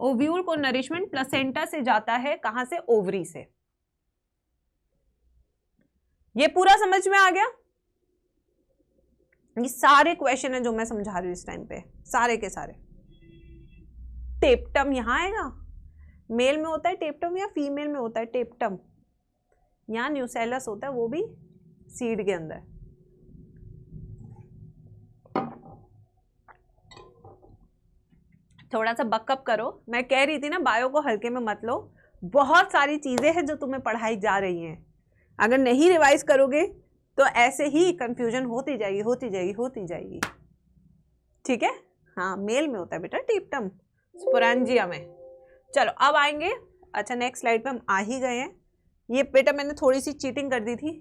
Speaker 1: ओव्यूल को नरिशमेंट प्लेसेंटा से जाता है. कहां से? ओवरी से. ये पूरा समझ में आ गया? ये सारे क्वेश्चन है जो मैं समझा रही हूं इस टाइम पे, सारे के सारे. टेप्टम यहां आएगा. मेल में होता है टेप्टम या फीमेल में होता है टेप्टम? यहां न्यूसेलस होता है, वो भी सीड के अंदर. थोड़ा सा बकअप करो। मैं कह रही थी ना बायो को हल्के में मत लो, बहुत सारी चीजें हैं जो तुम्हें पढ़ाई जा रही हैं। अगर नहीं रिवाइज करोगे तो ऐसे ही कंफ्यूजन होती जाएगी होती जाएगी होती जाएगी। ठीक है, हाँ मेल में होता है बेटा टिप्टम, स्पोरेंजिया में। चलो अब आएंगे, अच्छा नेक्स्ट स्लाइड पे हम आ ही गए हैं। ये बेटा मैंने थोड़ी सी चीटिंग कर दी थी,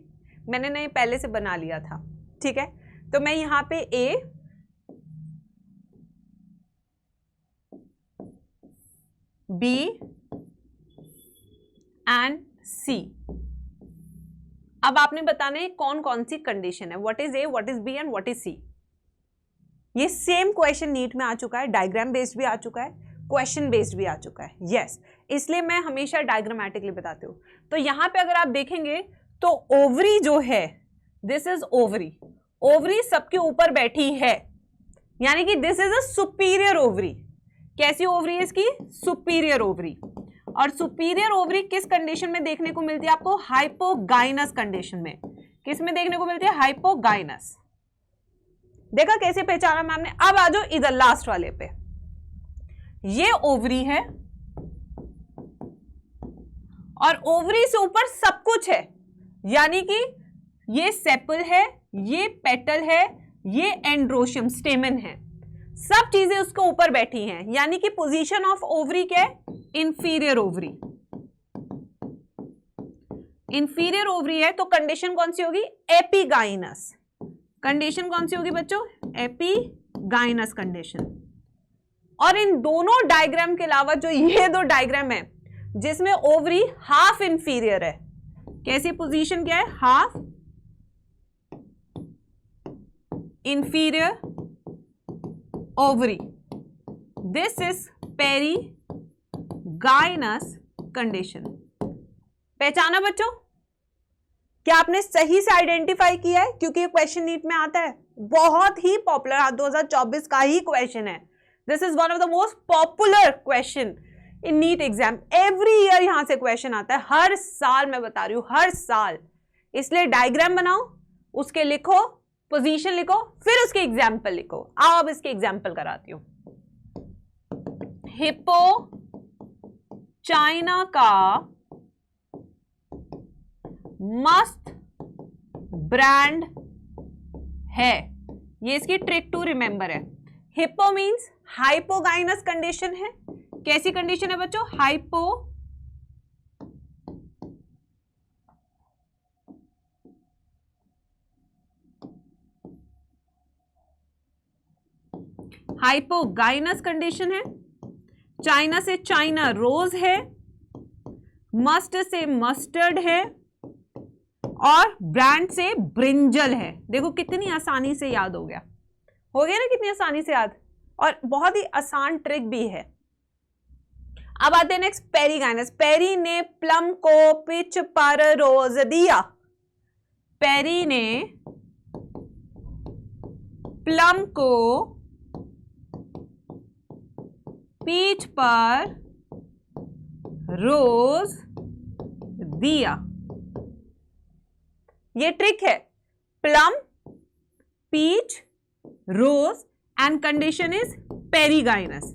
Speaker 1: मैंने नहीं पहले से बना लिया था। ठीक है, तो मैं यहाँ पे ए बी एंड सी, अब आपने बताना है कौन कौन सी कंडीशन है, what is A, what is B and what is C. ये सेम क्वेश्चन नीट में आ चुका है, डायग्राम बेस्ड भी आ चुका है, क्वेश्चन बेस्ड भी आ चुका है। यस, इसलिए मैं हमेशा डायग्रामेटिकली बताती हूँ। तो यहां पे अगर आप देखेंगे तो ओवरी जो है, दिस इज ओवरी, ओवरी सबके ऊपर बैठी है, यानी कि this is a superior ovary. कैसी ओवरी है इसकी? Superior ovary. और सुपीरियर ओवरी किस कंडीशन में देखने को मिलती है आपको? हाइपोगाइनस कंडीशन में। किस में देखने को मिलती है? हाइपोगाइनस। देखा कैसे पहचाना मैम ने? अब आ जाओ इधर लास्ट वाले पे, ये ओवरी है और ओवरी से ऊपर सब कुछ है, यानी कि ये सेपल है, ये पेटल है, ये एंड्रोशियम स्टेमन है, सब चीजें उसके ऊपर बैठी हैं, यानी कि पोजीशन ऑफ ओवरी क्या है? Inferior ovary. इंफीरियर ओवरी है तो कंडीशन कौन सी होगी? एपिगाइनस। कंडीशन कौन सी होगी बच्चों? Epigynous condition. और इन दोनों डायग्राम के अलावा जो ये दो डायग्राम है जिसमें ओवरी हाफ इंफीरियर है, कैसी पोजीशन क्या है? Half inferior ovary, this is perigynous condition. पहचाना बच्चों? क्या आपने सही से आइडेंटिफाई किया है? क्योंकि ये क्वेश्चन नीट में आता है, बहुत ही पॉपुलर, 2024 का ही क्वेश्चन है। This is one of the most popular question in NEET exam. Every year यहां से क्वेश्चन आता है, हर साल, मैं बता रही हूं हर साल। इसलिए डायग्राम बनाओ, उसके लिखो, पोजीशन लिखो, फिर उसके एग्जाम्पल लिखो। आओ अब इसके एग्जाम्पल कराती हूं। हिप्पो चाइना का मस्त ब्रांड है, ये इसकी ट्रिक टू रिमेंबर है। हिप्पो मींस हाइपोगाइनस कंडीशन है। कैसी कंडीशन है बच्चों? हाइपोगाइनस कंडीशन है। चाइना से चाइना रोज है, मस्ट से मस्टर्ड है और ब्रांड से ब्रिंजल है। देखो कितनी आसानी से याद हो गया ना, कितनी आसानी से याद, और बहुत ही आसान ट्रिक भी है। अब आते हैं नेक्स्ट, पेरीगाइनस। पेरी ने प्लम को पिच पर रोज दिया। पेरी ने प्लम को पीच पर रोज दिया। ये ट्रिक है, plum, peach, rose and condition is perigynous.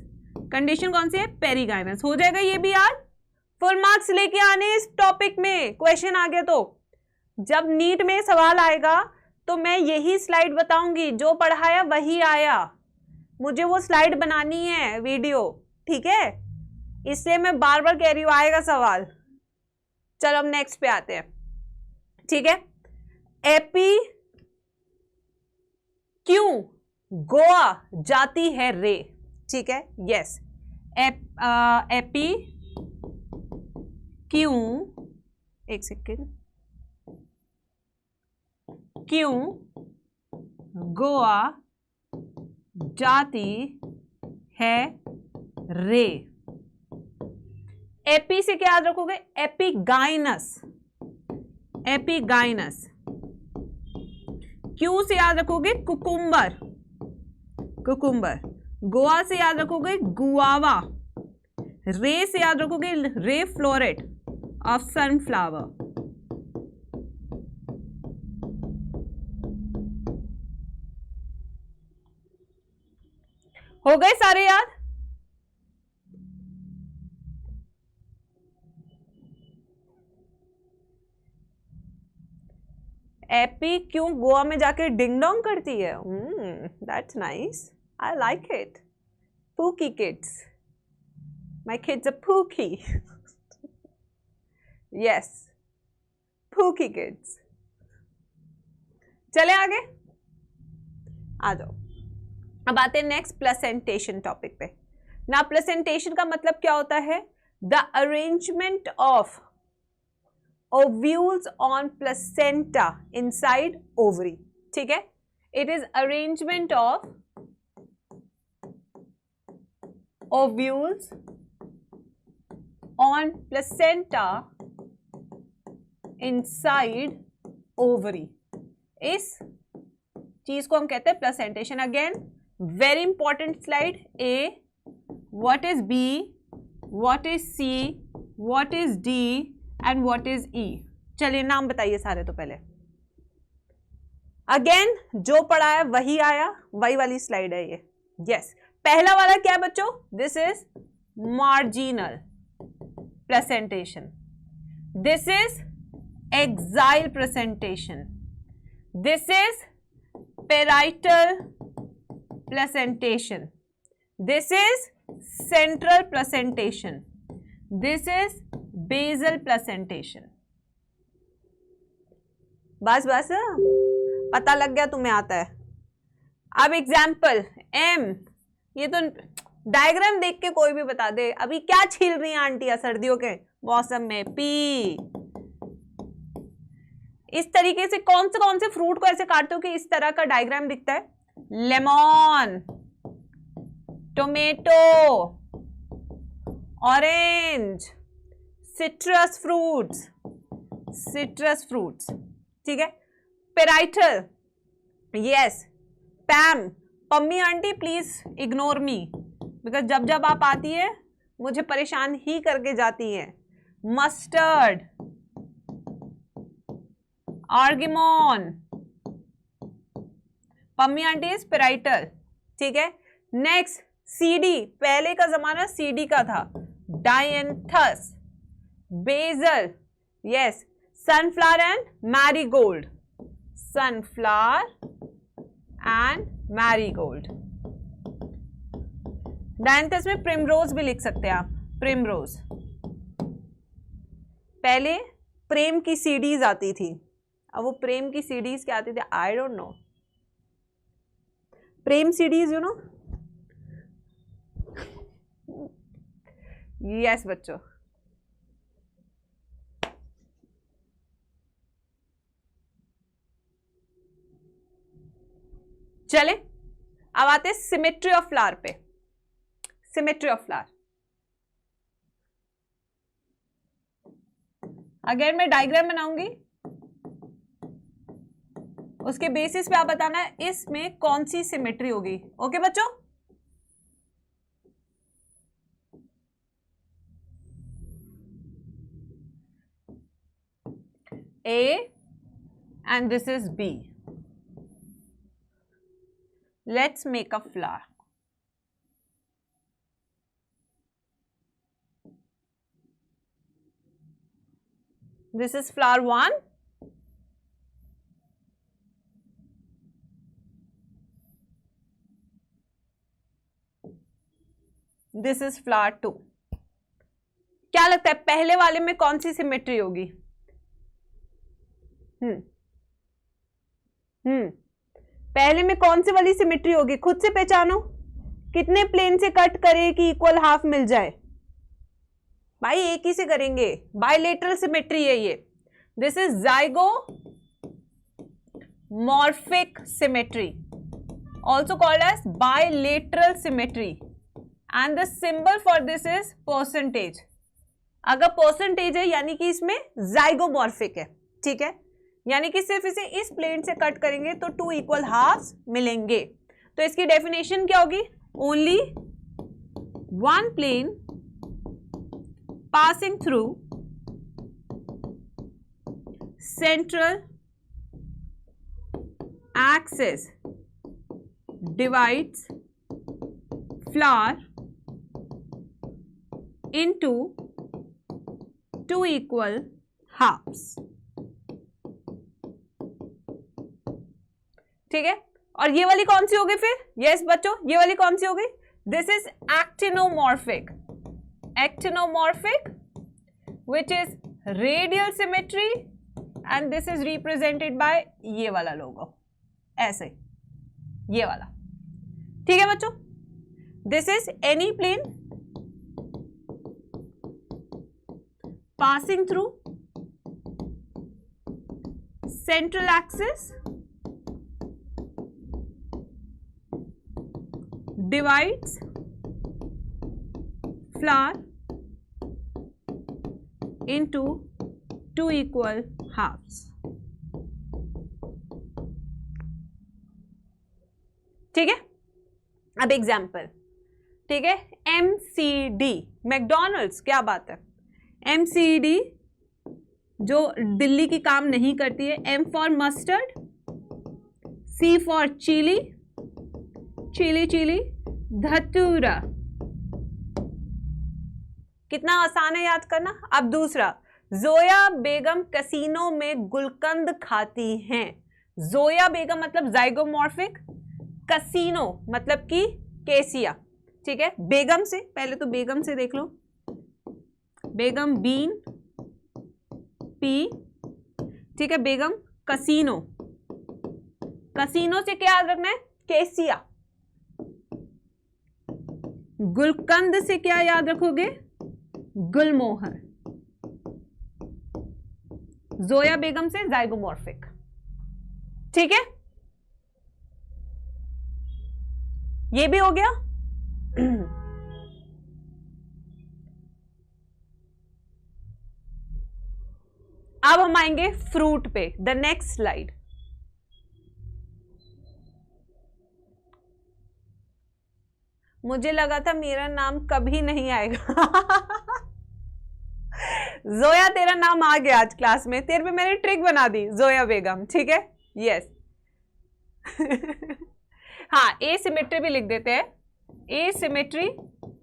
Speaker 1: Condition कौन सी है? पेरीगाइनस। हो जाएगा ये भी यार, फुल मार्क्स लेके आने इस टॉपिक में। क्वेश्चन आ गया तो जब नीट में सवाल आएगा तो मैं यही स्लाइड बताऊंगी, जो पढ़ाया वही आया, मुझे वो स्लाइड बनानी है वीडियो, ठीक है? इसलिए मैं बार बार कह रही हूं आएगा सवाल। चलो अब नेक्स्ट पे आते हैं, ठीक है? एपी क्यों गोवा जाती है रे, ठीक है? यस, एपी क्यों, एक सेकेंड, क्यों गोवा जाती है रे। एपी से क्या याद रखोगे? एपिगाइनस। एपिगाइनस। क्यू से याद रखोगे? कुकुम्बर। कुकुम्बर। गोवा से याद रखोगे? गुआवा। रे से याद रखोगे? रे फ्लोरेट ऑफ सनफ्लावर। हो गए सारे याद? एपी क्यों गोवा में जाके डिंग डोंग करती है? That's nice, I like it. Pookie kids. My kids are pookie. Yes, pookie kids. चले आगे, आ जाओ. अब आते हैं नेक्स्ट प्लेसेंटेशन टॉपिक पे. ना प्लेसेंटेशन का मतलब क्या होता है? The arrangement of ovules on placenta inside ovary. ठीक है, it is arrangement of ovules on placenta inside ovary. इस चीज को हम कहते हैं placentation. Again very important slide. A, what is B, what is C, what is D and what is E. चलिए नाम बताइए सारे. तो पहले अगेन जो पढ़ा है वही आया, वही वाली स्लाइड है ये. यस, पहला वाला क्या है बच्चों? This is marginal placentation. This is axile placentation. This is parietal placentation. This is central placentation. This is basal placentation. बस बस पता लग गया तुम्हें आता है. अब एग्जाम्पल एम, ये तो डायग्राम देख के कोई भी बता दे. अभी क्या छील रही हैं आंटियां सर्दियों के मौसम में? पी. इस तरीके से कौन से फ्रूट को ऐसे काटते हो कि इस तरह का डायग्राम दिखता है? Lemon, tomato, orange, citrus fruits. Citrus fruits, ठीक है. Parietal, yes. पैम, Pammi aunty please ignore me because जब जब आप आती है मुझे परेशान ही करके जाती है. Mustard, argemone. Pammi aunty is parietal, ठीक है. नेक्स्ट सीडी, पहले का जमाना सीडी का था. Dianthus, basal, yes. Sunflower and marigold. Sunflower and marigold. Dianthus में प्रिमरोज भी लिख सकते हैं आप. प्रिमरोज. पहले प्रेम की सीडीज आती थी. अब वो प्रेम की सीडीज क्या आती थी? I don't know. Prem CDs, you know. Yes बच्चों. चले अब आते हैं सिमेट्री ऑफ फ्लावर पे. Symmetry of flower. अगर मैं डायग्राम बनाऊंगी उसके बेसिस पे आप बताना है इसमें कौन सी सिमेट्री होगी. ओके बच्चों? A and this is B. Let's make a flower. This is flower 1. This is flower 2. क्या लगता है पहले वाले में कौन सी सिमेट्री होगी? पहले में कौन सी वाली सिमेट्री होगी? खुद से पहचानो. कितने प्लेन से कट करे कि इक्वल हाफ मिल जाए? भाई एक ही से करेंगे. बायलेटरल सिमेट्री है ये. This is zygomorphic symmetry, also called as bilateral symmetry. And the symbol for this is percentage. अगर परसेंटेज है यानी कि इसमें ज़ाइगोमॉर्फिक है. ठीक है, यानी कि सिर्फ इसे इस प्लेन से कट करेंगे तो 2 इक्वल हाफ्स मिलेंगे. तो इसकी डेफिनेशन क्या होगी? Only one plane passing through central axis divides flower into 2 equal halves. ठीक है, और ये वाली कौन सी होगी फिर? यस बच्चों, ये वाली कौन सी होगी? This is actinomorphic, actinomorphic which is radial symmetry and this is represented by ये वाला लोगो, ऐसे ये वाला। ठीक है बच्चों, this is any plane passing through central axis divides flower into two equal halves। ठीक है, अब एग्जाम्पल, ठीक है, MCD मैकडॉनल्ड्स, क्या बात है, MCD जो दिल्ली की काम नहीं करती है, M for mustard, C for chilli, chilli chilli, datura. कितना आसान है याद करना। अब दूसरा, जोया बेगम कैसीनो में गुलकंद खाती हैं। जोया बेगम मतलब जाइगोमॉर्फिक, कैसीनो मतलब कि केसिया। ठीक है, बेगम से, पहले तो बेगम से देख लो, बेगम बीन पी, ठीक है, बेगम कैसीनो, कैसीनो से क्या याद रखना है? केसिया। गुलकंद से क्या याद रखोगे? गुलमोहर। जोया बेगम से जाइगोमॉर्फिक। ठीक है, ये भी हो गया। अब हम आएंगे फ्रूट पे, द नेक्स्ट स्लाइड। मुझे लगा था मेरा नाम कभी नहीं आएगा। जोया तेरा नाम आ गया आज क्लास में, तेरे पे मैंने ट्रिक बना दी, जोया बेगम। ठीक है, यस। हाँ, ए सिमेट्री भी लिख देते हैं, ए सिमेट्री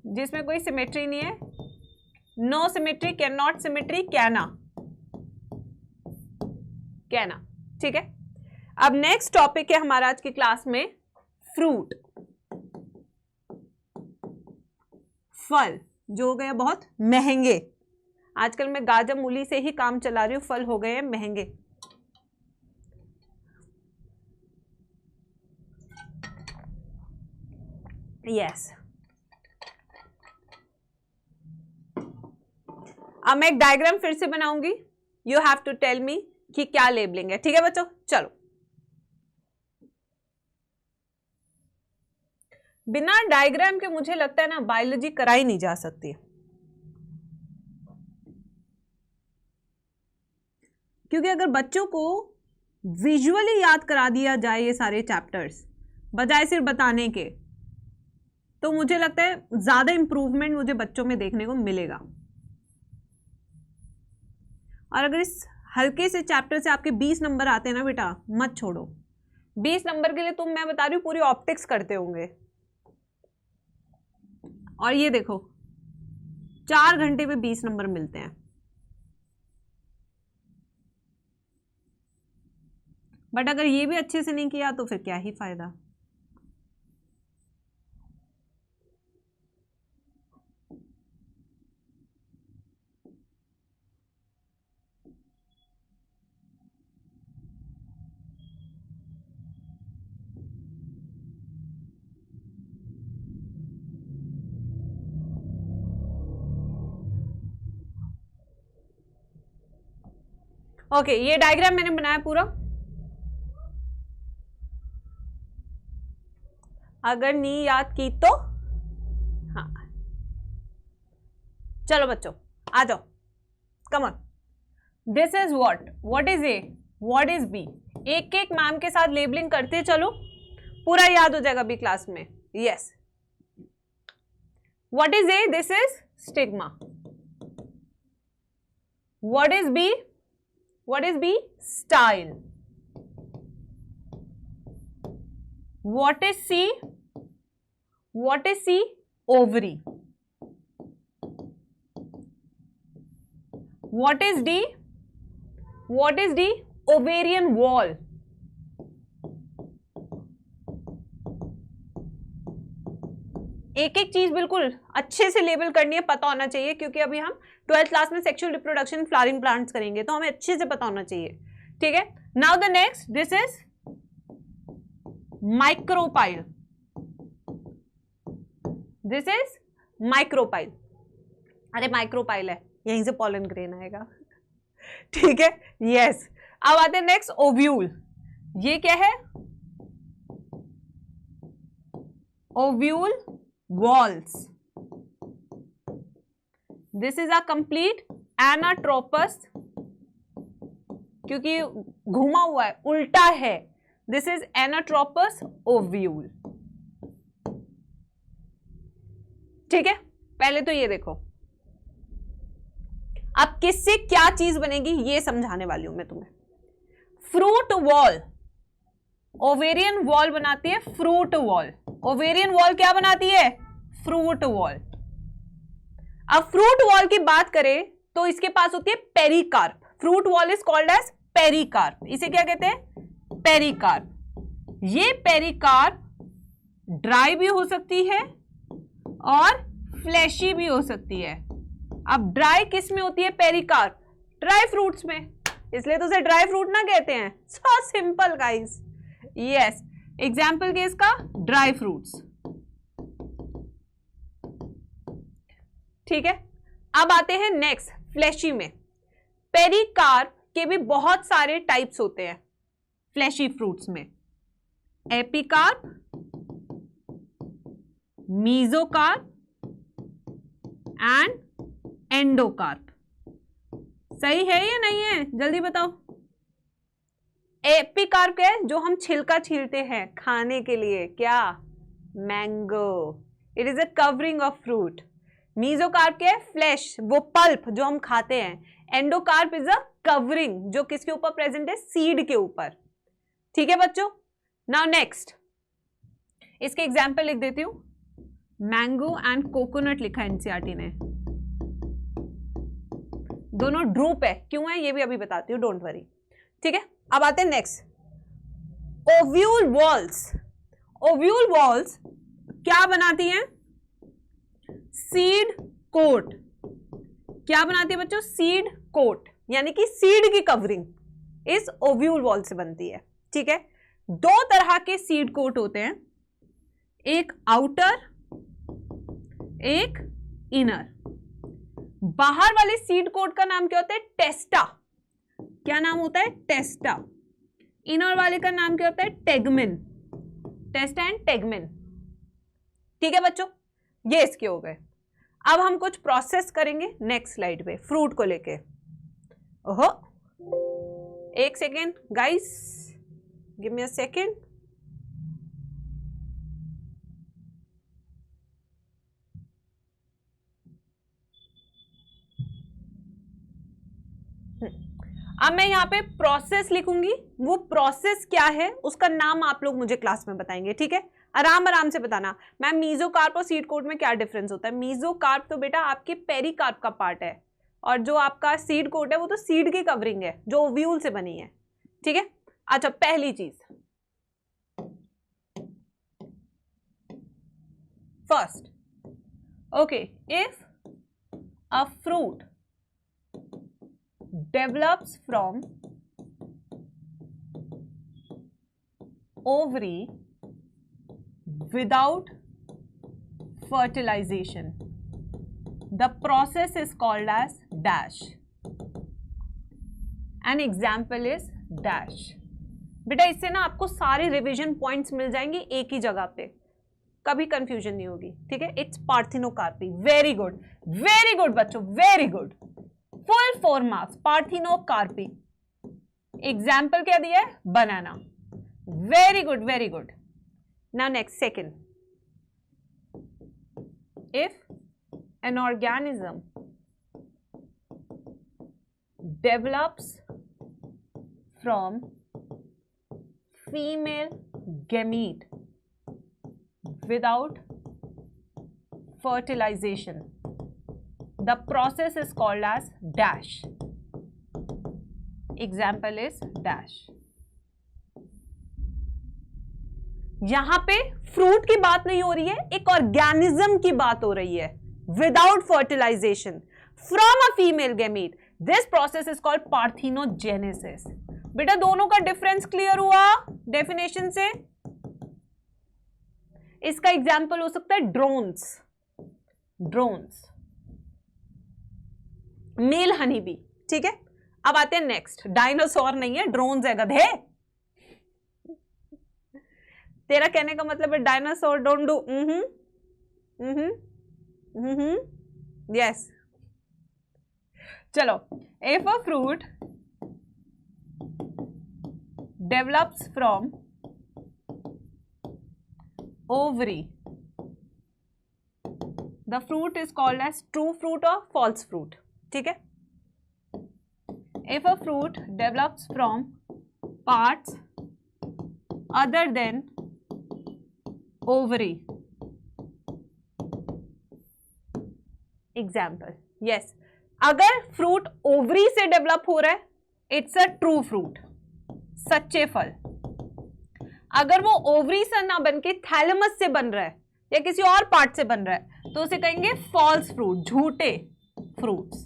Speaker 1: जिसमें कोई सिमेट्री नहीं है, no symmetry, can not symmetry, canna, canna. ठीक है, अब नेक्स्ट टॉपिक है हमारा आज की क्लास में फ्रूट, फल जो हो गए बहुत महंगे। आजकल मैं गाजर मूली से ही काम चला रही हूं, फल हो गए हैं महंगे। यस, अब मैं एक डायग्राम फिर से बनाऊंगी, you have to tell me कि क्या लेबलिंग है। ठीक है बच्चों, चलो। बिना डायग्राम के मुझे लगता है ना बायोलॉजी कराई नहीं जा सकती, क्योंकि अगर बच्चों को विजुअली याद करा दिया जाए ये सारे चैप्टर्स बजाय सिर्फ बताने के, तो मुझे लगता है ज्यादा इंप्रूवमेंट मुझे बच्चों में देखने को मिलेगा। और अगर इस हल्के से चैप्टर से आपके 20 नंबर आते हैं ना बेटा, मत छोड़ो। 20 नंबर के लिए तुम, मैं बता रही हूँ, पूरी ऑप्टिक्स करते होंगे। और ये देखो 4 घंटे में 20 नंबर मिलते हैं। बट अगर ये भी अच्छे से नहीं किया तो फिर क्या ही फायदा। ओके, ये डायग्राम मैंने बनाया पूरा। अगर नहीं याद की तो हाँ, चलो बच्चों आ जाओ, come on. This is what is A, what is B, एक एक मैम के साथ लेबलिंग करते चलो, पूरा याद हो जाएगा बी क्लास में। Yes, what is A, this is stigma. What is B, what is B? Style. What is C? What is C? Ovary. What is D? What is D? Ovarian wall. एक एक चीज बिल्कुल अच्छे से लेबल करनी है, पता होना चाहिए, क्योंकि अभी हम 12th क्लास में सेक्सुअल रिप्रोडक्शन फ्लावरिंग प्लांट्स करेंगे, तो हमें अच्छे से पता होना चाहिए, ठीक है। Now the next, this is micropyle, this is micropyle. अरे माइक्रोपाइल है, यहीं से पॉलन ग्रेन आएगा, ठीक है, यस। अब आते हैं नेक्स्ट, ओव्यूल। ये क्या है? Ovule walls. This is a complete anatropous, क्योंकि घुमा हुआ है, उल्टा है। दिस इज एनाट्रोपस ओव्यूल, ठीक है। पहले तो ये देखो, अब किससे क्या चीज बनेगी ये समझाने वाली हूं मैं तुम्हें। फ्रूट वॉल, ओवेरियन वॉल बनाती है फ्रूट वॉल। ओवेरियन वॉल क्या बनाती है? Fruit wall. अब फ्रूट वॉल की बात करें तो इसके पास होती है pericarp. Fruit wall is called as pericarp. इसे क्या कहते हैं? पेरिकार्प। ये पेरिकार्प ड्राई भी हो सकती है और फ्लैशी भी हो सकती है। अब ड्राई किस में होती है पेरिकार्प? ड्राई फ्रूट्स में, इसलिए तो उसे ड्राई फ्रूट ना कहते हैं। So simple guys, yes. Example के इसका ड्राई फ्रूट्स, ठीक है। अब आते हैं नेक्स्ट, फ्लैशी में। पेरिकार्प के भी बहुत सारे टाइप्स होते हैं फ्लैशी फ्रूट्स में। Epicarp, mesocarp and endocarp. सही है या नहीं है? जल्दी बताओ। एपिकार्प क्या है? जो हम छिलका छीलते हैं खाने के लिए, क्या? Mango. It is a covering of fruit. Mesocarp क्या है? फ्लैश, वो पल्प जो हम खाते हैं। एंडोकार्प इज अ कवरिंग, जो किसके ऊपर प्रेजेंट है? सीड के ऊपर, ठीक है बच्चों। नाउ नेक्स्ट, इसके एग्जाम्पल लिख देती हूं। मैंगो एंड कोकोनट लिखा है एनसीईआरटी ने, दोनों ड्रूप है। क्यों है ये भी अभी बताती हूँ, डोंट वरी, ठीक है। अब आते हैं next, ovule walls. Ovule walls क्या बनाती हैं? Seed coat. क्या बनाती है बच्चों? सीड कोट, यानी कि सीड की कवरिंग इस ओव्यूल वॉल से बनती है, ठीक है। दो तरह के सीड कोट होते हैं, एक आउटर, एक इनर। बाहर वाले सीड कोट का नाम क्या होता है? टेस्टा। क्या नाम होता है? टेस्टा। इनर वाले का नाम क्या होता है? टेगमिन। टेस्टा एंड टेगमिन, ठीक है बच्चों। ये इसके हो गए। अब हम कुछ प्रोसेस करेंगे नेक्स्ट स्लाइड पे फ्रूट को लेके। ओहो, एक second guys, give me a second. अब मैं यहाँ पे प्रोसेस लिखूंगी, वो प्रोसेस क्या है उसका नाम आप लोग मुझे क्लास में बताएंगे, ठीक है। आराम आराम से बताना। मैम मीजोकार्प और सीड कोट में क्या डिफरेंस होता है? मीजोकार्प तो बेटा आपके पेरिकार्प का पार्ट है, और जो आपका सीड कोट है वो तो सीड की कवरिंग है जो ओव्यूल से बनी है, ठीक है। अच्छा, पहली चीज, first, okay, if a fruit develops from ovary without fertilization, the process is called as dash. An example is dash. बेटा इससे ना आपको सारे रिवीजन पॉइंट्स मिल जाएंगे एक ही जगह पे, कभी कंफ्यूजन नहीं होगी, ठीक है। It's parthenocarpy. Very good, very good बच्चों, very good. Full 4 marks, parthenocarpy. Example क्या दिया है? Banana. Very good, very good. Now next, second, if an organism develops from female gamete without fertilization, the process is called as dash. Example is dash. यहां पे fruit की बात नहीं हो रही है, एक ऑर्गेनिज्म की बात हो रही है without fertilisation from a female gamete. This process is called parthenogenesis. बेटा दोनों का डिफरेंस क्लियर हुआ डेफिनेशन से. इसका एग्जाम्पल हो सकता है drones. Drones, male honey bee. ठीक है, अब आते हैं नेक्स्ट. डायनासोर नहीं है, ड्रोन्स है गधे. तेरा कहने का मतलब है डायनासोर डोंट डू. यस. चलो, if a fruit develops from ovary, the fruit is called as true fruit or false fruit. ठीक है, if a fruit develops from parts other than ovary, example, yes, अगर fruit ovary से develop हो रहा है it's a true fruit, सच्चे फल. अगर वो ओवरी से ना बन के थैलेमस से बन रहा है या किसी और पार्ट से बन रहा है तो उसे कहेंगे फॉल्स फ्रूट, झूठे फ्रूट्स.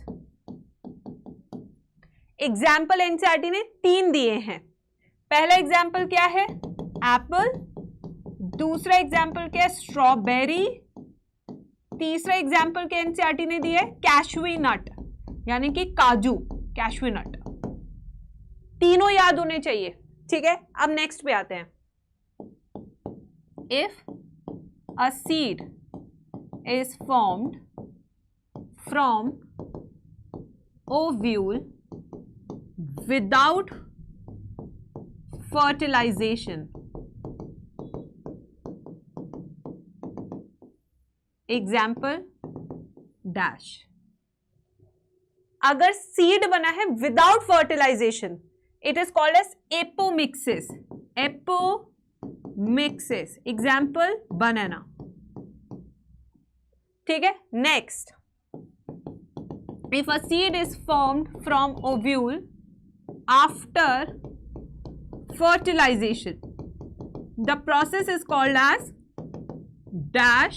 Speaker 1: एग्जाम्पल एनसीईआरटी ने 3 दिए हैं. पहला एग्जाम्पल क्या है? एप्पल. दूसरा एग्जाम्पल क्या है? स्ट्रॉबेरी. तीसरा एग्जाम्पल क्या एनसीईआरटी ने दिया है? कैशवी नट, यानी कि काजू, कैशवी नट. तीनों याद होने चाहिए. ठीक है, अब नेक्स्ट पे आते हैं. If a seed is formed from ovule without fertilization, example dash. अगर सीड बना है without fertilization it is called as apomixis. Apomixis, example banana. ठीक है, next. If a seed is formed from ovule after fertilization the process is called as dash.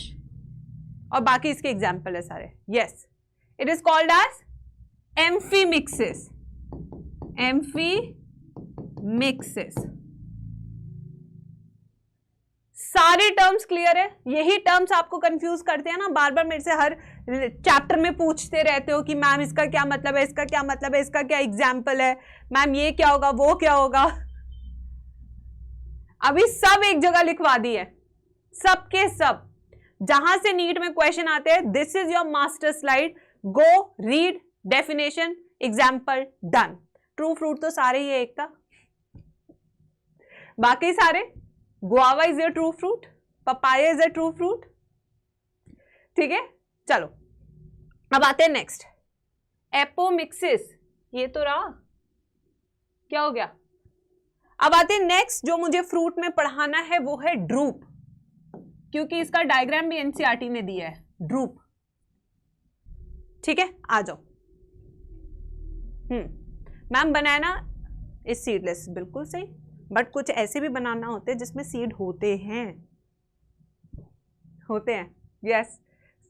Speaker 1: और बाकी इसके example है सारे. Yes, it is called as amphimixis. Amphimixis. सारे terms clear है? यही टर्म्स आपको कंफ्यूज करते हैं ना, बार बार मेरे से हर चैप्टर में पूछते रहते हो कि मैम इसका क्या मतलब है, इसका क्या मतलब है, इसका क्या एग्जाम्पल है, मैम ये क्या होगा, वो क्या होगा. अभी सब एक जगह लिखवा दी है, सबके सब. जहां से नीट में क्वेश्चन आते हैं, this is your master slide, go read definition, example, done. True fruit तो सारे ही है एक का, बाकी सारे. Guava is a true fruit, papaya is a true fruit. ठीक है, चलो अब आते हैं नेक्स्ट. एपोमिक्सिस, ये तो रहा, क्या हो गया. अब आते हैं नेक्स्ट. जो मुझे फ्रूट में पढ़ाना है वो है ड्रूप, क्योंकि इसका डायग्राम भी एनसीईआरटी ने दिया है. ड्रूप. ठीक है, आ जाओ. मैम बनाना इज सीडलेस, बिल्कुल सही, बट कुछ ऐसे भी बनाना होते हैं जिसमें सीड होते हैं. होते हैं, यस.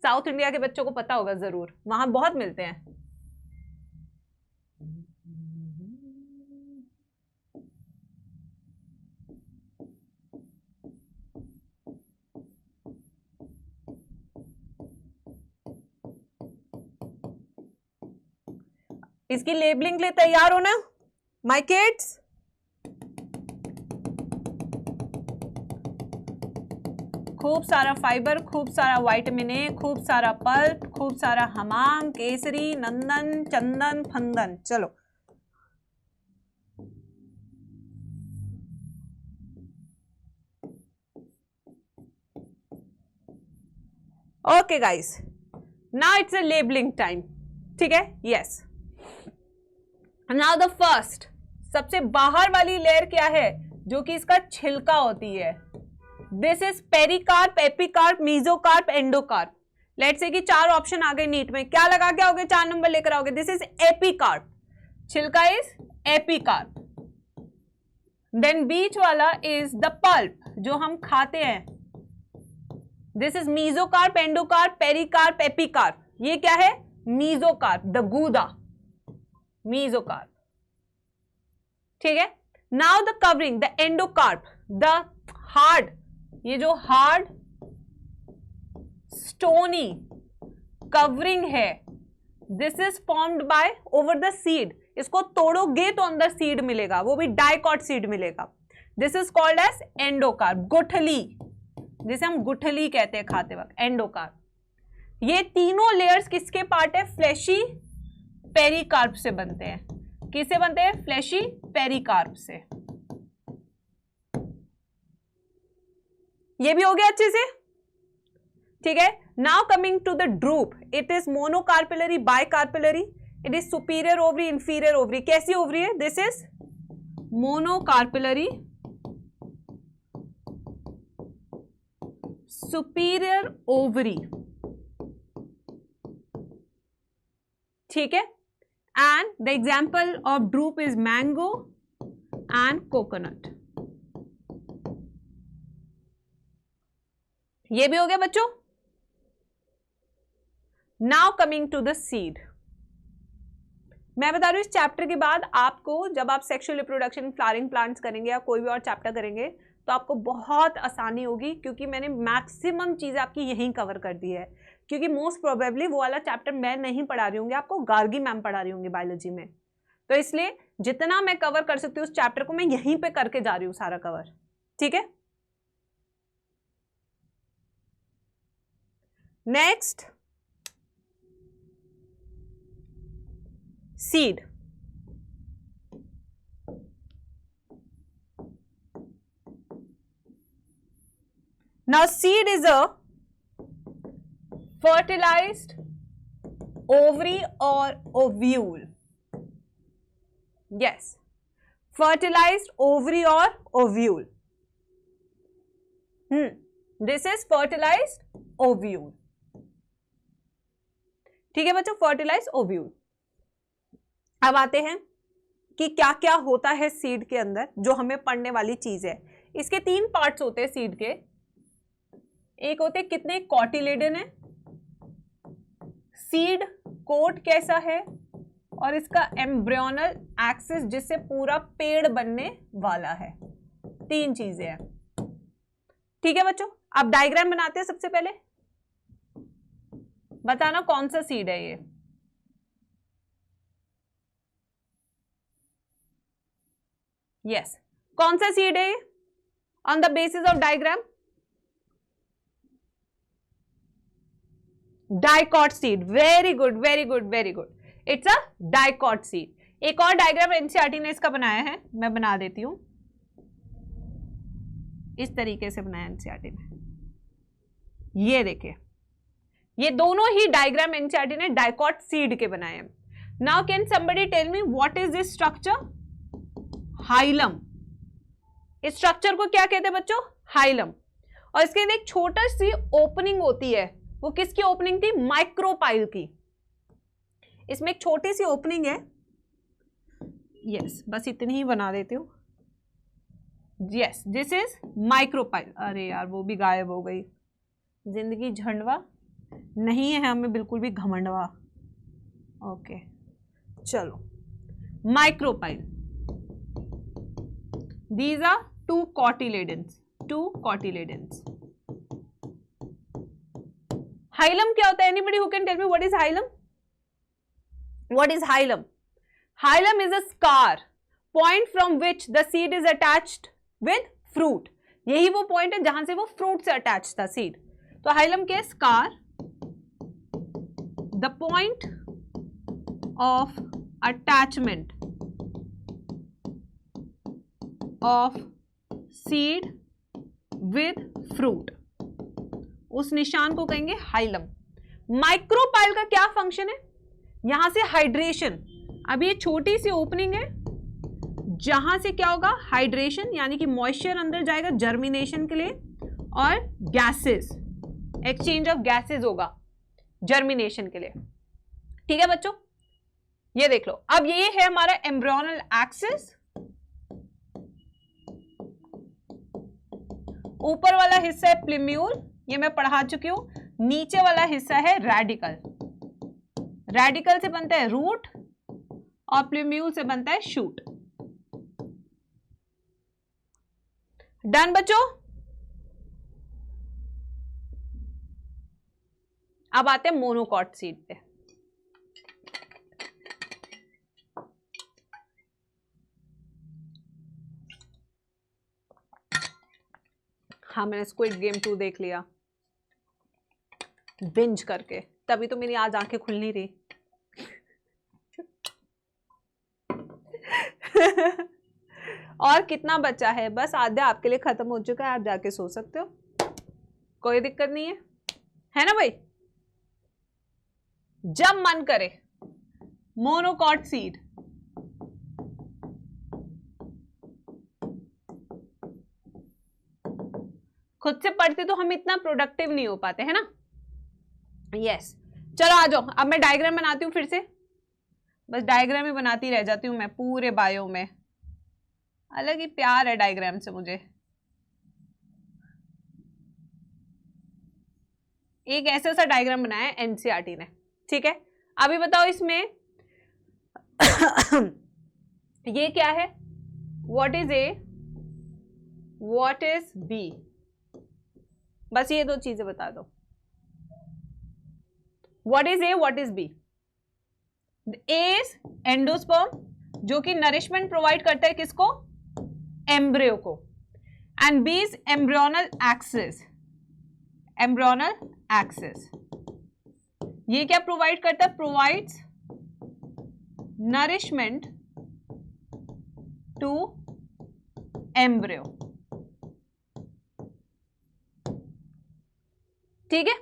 Speaker 1: साउथ इंडिया के बच्चों को पता होगा जरूर, वहां बहुत मिलते हैं. इसकी लेबलिंग के लिए तैयार हो ना माय किड्स? खूब सारा फाइबर, खूब सारा विटामिन ए, खूब सारा पल्प, खूब सारा हमाम, केसरी, नंदन, चंदन, फंदन. चलो okay guys, now it's a labelling time. ठीक है, यस. नाउ द फर्स्ट, सबसे बाहर वाली लेयर क्या है? जो कि इसका छिलका होती है. This is pericarp, epicarp, mesocarp, endocarp. Let's say कि 4 ऑप्शन आ गए नीट में, क्या लगा के आओगे? 4 नंबर लेकर आओगे. दिस इज एपिकार्प, छिलका इज एपिकार्प. देन बीच वाला इज द पल्प, जो हम खाते हैं। This is mesocarp, endocarp, pericarp, epicarp. ये क्या है? मीजोकार्प, द गूदा, मीजोकार्प। ठीक है। Now the covering, the endocarp, the hard, ये जो हार्ड स्टोनी कवरिंग है, this is formed by over the seed. इसको तोड़ोगे तो अंदर सीड मिलेगा, वो भी डाइकॉट सीड मिलेगा। This is called as endocarp, गुठली, जिसे हम गुठली कहते हैं खाते वक्त, एंडोकार्प। ये तीनों लेयर्स किसके पार्ट है? फ्लैशी पेरिकार्प से बनते हैं। किससे बनते हैं? फ्लैशी पेरिकार्प से। ये भी हो गया अच्छे से, ठीक है। Now coming to the drupe, it is monocarpellary, bicarpellary, it is superior ovary, inferior ovary. कैसी ओवरी है? This is monocarpellary, superior ovary, ठीक है। And the example of drupe is mango and coconut. ये भी हो गया बच्चों। Now coming to the seed, मैं बता रही हूं इस चैप्टर के बाद आपको, जब आप सेक्सुअल रिप्रोडक्शन, फ्लावरिंग प्लांट्स करेंगे या कोई भी और चैप्टर करेंगे, तो आपको बहुत आसानी होगी, क्योंकि मैंने मैक्सिमम चीजें आपकी यहीं कवर कर दी है। क्योंकि मोस्ट प्रोबेबली वो वाला चैप्टर मैं नहीं पढ़ा रही होंगी, आपको गार्गी मैम पढ़ा रही होंगी बायोलॉजी में। तो इसलिए जितना मैं कवर कर सकती हूँ उस चैप्टर को मैं यहीं पे करके जा रही हूँ सारा कवर, ठीक है। Next, seed. Now seed is a fertilized ovary or ovule. Yes, fertilized ovary or ovule. This is fertilized ovule. ठीक है बच्चों, fertilized ovule। अब आते हैं कि क्या क्या होता है सीड के अंदर, जो हमें पढ़ने वाली चीज है। इसके 3 पार्ट्स होते हैं सीड के। एक होते कितने कॉटिलेडन है, सीड कोट कैसा है, और इसका एम्ब्रियोनल एक्सिस जिससे पूरा पेड़ बनने वाला है। 3 चीजें हैं, ठीक है बच्चों। अब डायग्राम बनाते हैं। सबसे पहले बताना कौन सा सीड है ये। यस, कौन सा सीड है? On the basis of diagram, dicot seed. Very good, very good, very good, it's a dicot seed. एक और डायग्राम एनसीईआरटी ने इसका बनाया है, मैं बना देती हूं। इस तरीके से बनाया एनसीईआरटी ने। ये देखिए, ये दोनों ही डायग्राम एनसीईआरटी ने डाइकॉट सीड के बनाए हैं। Now can somebody tell me what is this structure? Hilum. इस स्ट्रक्चर को क्या कहते हैं बच्चों? हाइलम। और इसके अंदर एक छोटा सी ओपनिंग होती है, वो किसकी ओपनिंग थी? माइक्रोपाइल की। इसमें एक छोटी सी ओपनिंग है। यस, बस इतनी ही बना देती हूं। Yes, this is micropyle. अरे यार, वो भी गायब हो गई। जिंदगी झंडवा नहीं है हमें, बिल्कुल भी घमंडवा। ओके, चलो, micropyle. These are 2 cotyledons. Hilum क्या होता है? Anybody who can tell me what is hilum? What is hilum? Hilum is a scar, point from which the seed is attached with fruit. यही वो point है जहां से वो fruit से attached था seed. तो hilum के scar, the point of attachment of seed with fruit, उस निशान को कहेंगे हाइलम। माइक्रोपाइल का क्या फंक्शन है? यहां से हाइड्रेशन। अब ये छोटी सी ओपनिंग है, जहां से क्या होगा? हाइड्रेशन, यानी कि मॉइस्चर अंदर जाएगा जर्मिनेशन के लिए, और गैसेस, एक्सचेंज ऑफ गैसेस होगा जर्मिनेशन के लिए। ठीक है बच्चों, ये देख लो। अब ये है हमारा एम्ब्रियोनल एक्सिस, ऊपर वाला हिस्सा है प्लिम्यूल, ये मैं पढ़ा चुकी हूं। नीचे वाला हिस्सा है रेडिकल। रेडिकल से बनता है रूट और प्लिम्यूल से बनता है शूट। डन बच्चों। अब आते हैं मोनोकॉट सीड पे। हाँ, मैंने स्क्विड गेम 2 देख लिया बिंज करके, तभी तो मेरी आज आंखें खुल नहीं रही। और कितना बचा है? बस आधा आपके लिए खत्म हो चुका है, आप जाके सो सकते हो, कोई दिक्कत नहीं है ना भाई। जब मन करे मोनोकॉट सीड। खुद से पढ़ते तो हम इतना प्रोडक्टिव नहीं हो पाते, है ना। यस, चलो आ जाओ। अब मैं डायग्राम बनाती हूँ फिर से, बस डायग्राम ही बनाती रह जाती हूँ मैं पूरे बायो में। अलग ही प्यार है डायग्राम से मुझे। एक ऐसा सा डायग्राम बनाया है एनसीईआरटी ने, ठीक है। अभी बताओ इसमें ये क्या है? What is A, what is B? बस ये दो चीजें बता दो। What is A, what is B? A is endosperm, जो कि नरिशमेंट प्रोवाइड करता है किसको? एम्ब्रियो को। And B is embryonal axis. Embryonal axis ये क्या प्रोवाइड करता है? Provides nourishment to embryo. ठीक है।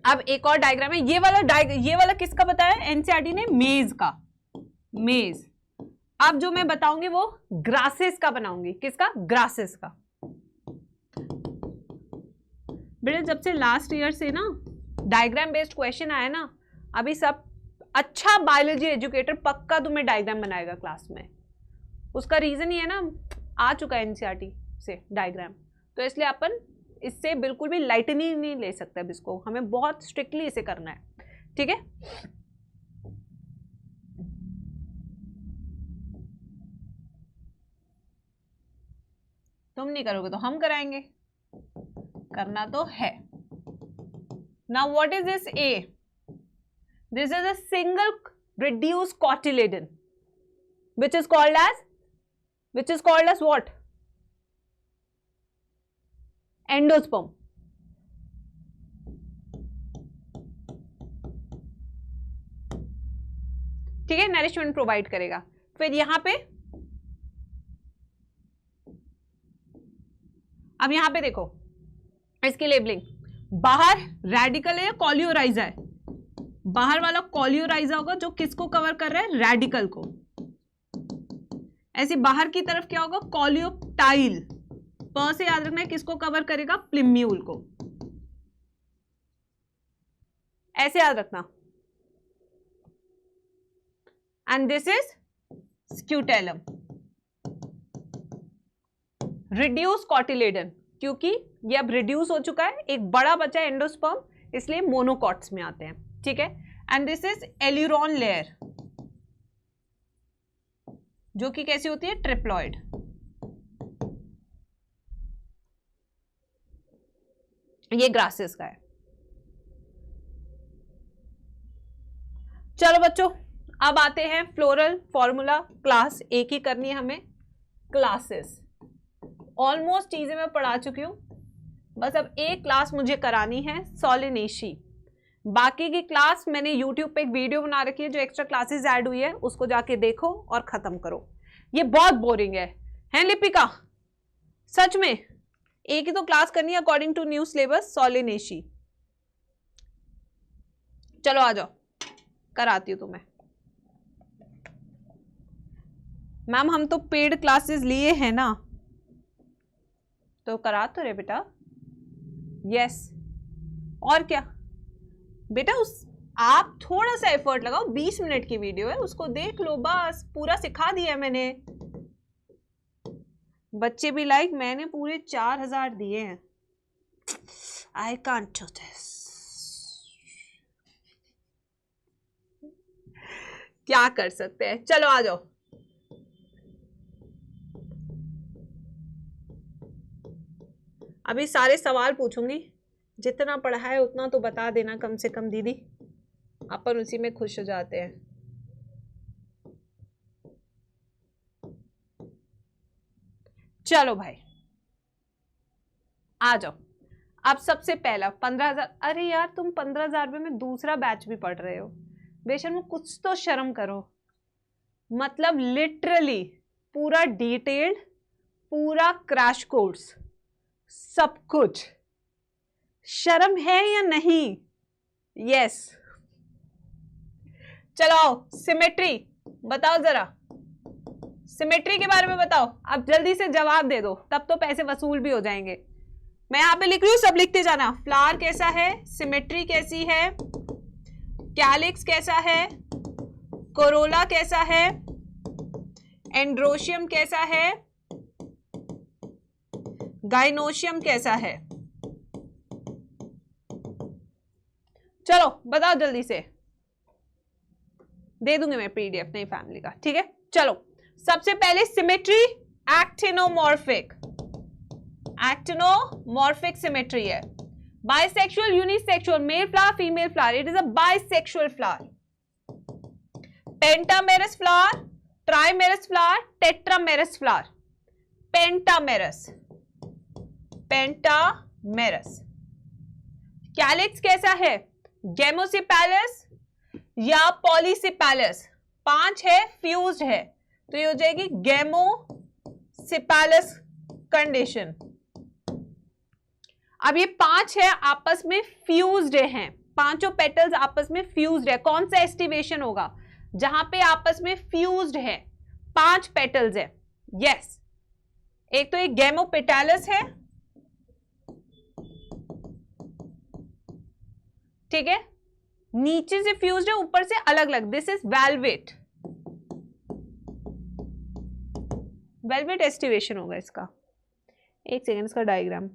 Speaker 1: अब एक और डायग्राम है, ये वाला किसका बताया एनसीईआरटी ने? मेज का। मेज। अब जो मैं बताऊंगी वो ग्रासेस का बनाऊंगी। किसका? ग्रासेस का। बेटा जब से लास्ट ईयर से ना डायग्राम बेस्ड क्वेश्चन आया ना, अभी सब अच्छा बायोलॉजी एजुकेटर पक्का तुम्हें डायग्राम बनाएगा क्लास में। उसका रीजन ही है ना, आ चुका है एनसीईआरटी से डायग्राम, तो इसलिए अपन इससे बिल्कुल भी लाइटली नहीं ले सकते। अब इसको हमें बहुत स्ट्रिक्टली इसे करना है, ठीक है। तुम नहीं करोगे तो हम कराएंगे, करना तो है। Now what is this A? This is a single reduced cotyledon which is called as what? Endosperm. ठीक है, नरिशमेंट प्रोवाइड करेगा। फिर यहां पे, अब यहां पे देखो इसकी लेबलिंग, बाहर रेडिकल है या कॉलियोराइजा है? बाहर वाला कॉलियोराइजा होगा जो किसको कवर कर रहा है? रेडिकल को। ऐसे बाहर की तरफ क्या होगा? कॉलियोप्टाइल। प से याद रखना है किसको कवर करेगा? प्लिम्यूल को। ऐसे याद रखना। And this is scutellum. Reduce cotyledon, क्योंकि ये अब रिड्यूस हो चुका है, एक बड़ा बचा है एंडोस्पर्म, इसलिए मोनोकॉट्स में आते हैं, ठीक है। And this is aleurone layer, जो कि कैसी होती है? ट्रिप्लॉइड। ये ग्रासेस का है। चलो बच्चों, अब आते हैं फ्लोरल फॉर्मूला। क्लास एक ही करनी है हमें, क्लासेस। ऑलमोस्ट चीजें मैं पढ़ा चुकी हूं, बस अब एक क्लास मुझे करानी है, सोलिनेशी। बाकी की क्लास मैंने YouTube पे एक वीडियो बना रखी है, जो एक्स्ट्रा क्लासेस ऐड हुई है, उसको जाके देखो और खत्म करो। ये बहुत बोरिंग है लिपिका? सच में एक ही तो क्लास करनी है अकॉर्डिंग टू न्यू सिलेबस, सोलिनेशी। चलो आ जाओ, कराती हूँ तुम्हें। मैम हम तो पेड क्लासेस लिए हैं ना, तो करा तो रहे बेटा। यस, और क्या बेटा, आप थोड़ा सा एफर्ट लगाओ, 20 मिनट की वीडियो है, उसको देख लो, बस पूरा सिखा दिया है मैंने। बच्चे भी लाइक मैंने पूरे 4000 दिए हैं, आई कांट डू दिस। क्या कर सकते हैं, चलो आ जाओ। अभी सारे सवाल पूछूंगी, जितना पढ़ा है उतना तो बता देना कम से कम दीदी, अपन उसी में खुश हो जाते हैं। चलो भाई आ जाओ। अब सबसे पहला 15,000, अरे यार तुम 15,000 रुपये में दूसरा बैच भी पढ़ रहे हो, बेशर्म कुछ तो शर्म करो। मतलब लिटरली पूरा डिटेल्ड, पूरा क्रैश कोर्स, सब कुछ, शर्म है या नहीं? यस। चलो सिमेट्री बताओ जरा, सिमेट्री के बारे में बताओ। अब जल्दी से जवाब दे दो, तब तो पैसे वसूल भी हो जाएंगे। मैं यहां पे लिख रही हूं, सब लिखते जाना। फ्लावर कैसा है, सिमेट्री कैसी है, कैलिक्स कैसा है, कोरोला कैसा है, एंड्रोशियम कैसा है, गाइनोशियम कैसा है। चलो बताओ जल्दी से, दे दूंगी मैं पीडीएफ नई फैमिली का, ठीक है। चलो सबसे पहले सिमेट्री एक्टिनोमॉर्फिक, एक्टिनोमॉर्फिक सिमेट्री है। Bisexual, unisexual, male flower, female flower, it is a bisexual flower. Pentamerous flower, ट्राइमेरस flower, tetramerous flower. Pentamerous, pentamerous. Calyx कैसा है, गेमोसिपैलस या पॉलीसिपैलस। 5 है, फ्यूज्ड है, तो ये हो जाएगी गेमोसिपैलस कंडीशन। अब ये 5 है, आपस में फ्यूज्ड हैं, पांचों पेटल्स आपस में फ्यूज्ड है। कौन सा एस्टिवेशन होगा जहां पे आपस में फ्यूज्ड है, 5 पेटल्स है। यस, एक तो ये गेमोपेटैलस है, ठीक है, नीचे से फ्यूज्ड है, ऊपर से अलग अलग। This is velvet, velvet aestivation होगा इसका। एक सेकेंड, इसका डायग्राम।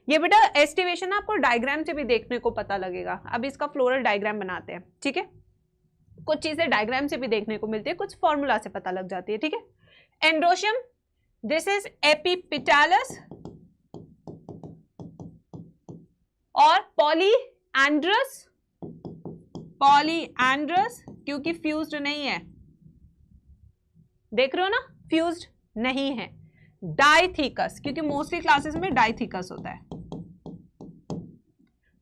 Speaker 1: ये बेटा एस्टिवेशन आपको डायग्राम से भी देखने को पता लगेगा। अब इसका फ्लोरल डायग्राम बनाते हैं, ठीक है। कुछ चीजें डायग्राम से भी देखने को मिलती है, कुछ फॉर्मूला से पता लग जाती है, ठीक है। एंड्रोशियम, दिस इज एपिपेटालस, और पॉलीएंड्रस, पॉलीएंड्रस क्योंकि फ्यूज्ड नहीं है, देख रहे हो ना, फ्यूज्ड नहीं है। डाइथिकस, क्योंकि मोस्टली क्लासेस में डाइथिकस होता है।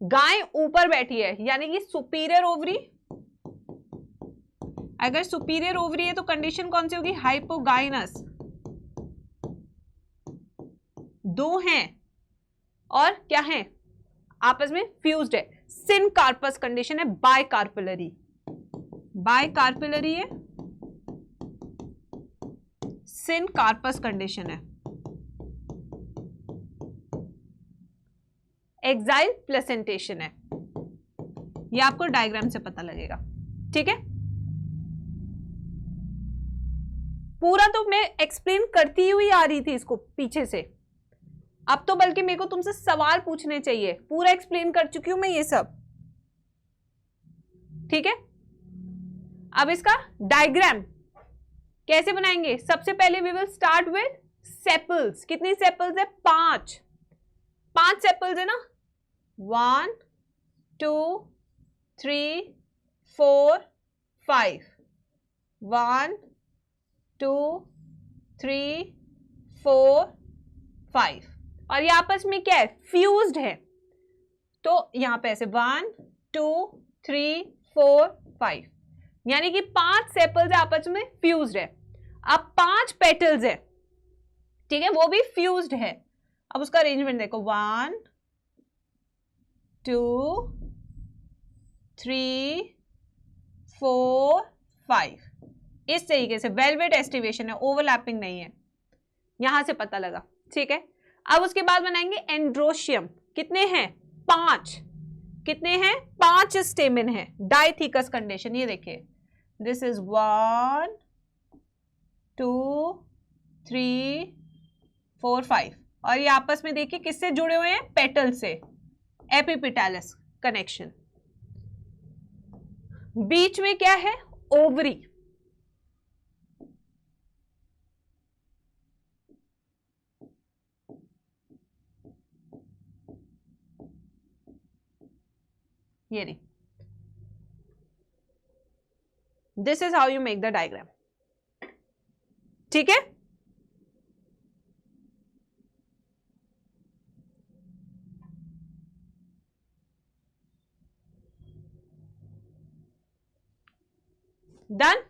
Speaker 1: गाय ऊपर बैठी है, यानी कि सुपीरियर ओवरी। अगर सुपीरियर ओवरी है तो कंडीशन कौन सी होगी, हाइपोगाइनस। 2 हैं और क्या है, आपस में फ्यूज्ड है। सिनकार्पस कंडीशन है, बाइकार्पलरी, बाइकार्पलरी है, सिनकार्पस कंडीशन है। एक्साइल प्लेसेंटेशन है, ये आपको डायग्राम से पता लगेगा, ठीक है। पूरा तो मैं एक्सप्लेन करती हुई आ रही थी इसको पीछे से, अब तो बल्कि मेरे को तुमसे सवाल पूछने चाहिए। पूरा एक्सप्लेन कर चुकी हूं मैं ये सब, ठीक है। अब इसका डायग्राम कैसे बनाएंगे, सबसे पहले we will start with sepals. कितनी सेपल्स है, 5 सेपल्स है ना। 1 2 3 4 5, 1 2 3 4 5, और ये आपस में क्या है, फ्यूज्ड है। तो यहां पे ऐसे 1 2 3 4 5, यानी कि 5 सेपल्स आपस में फ्यूज्ड है। अब 5 पेटल्स है, ठीक है, वो भी फ्यूज्ड है। अब उसका अरेंजमेंट देखो, 1 2 3 4 5, इस तरीके से वेलवेट एस्टिवेशन है, ओवरलैपिंग नहीं है, यहां से पता लगा, ठीक है। अब उसके बाद बनाएंगे एंड्रोशियम। कितने हैं, 5। कितने हैं, 5 स्टेमिन है, डाइथिकस कंडीशन। ये देखिए, दिस इज 1 2 3 4 5 और ये आपस में देखिए किससे जुड़े हुए हैं, पेटल से, एपिपेटालस कनेक्शन। बीच में क्या है, ओवरी, ये नहीं। This is how you make the diagram, ठीक है। डन।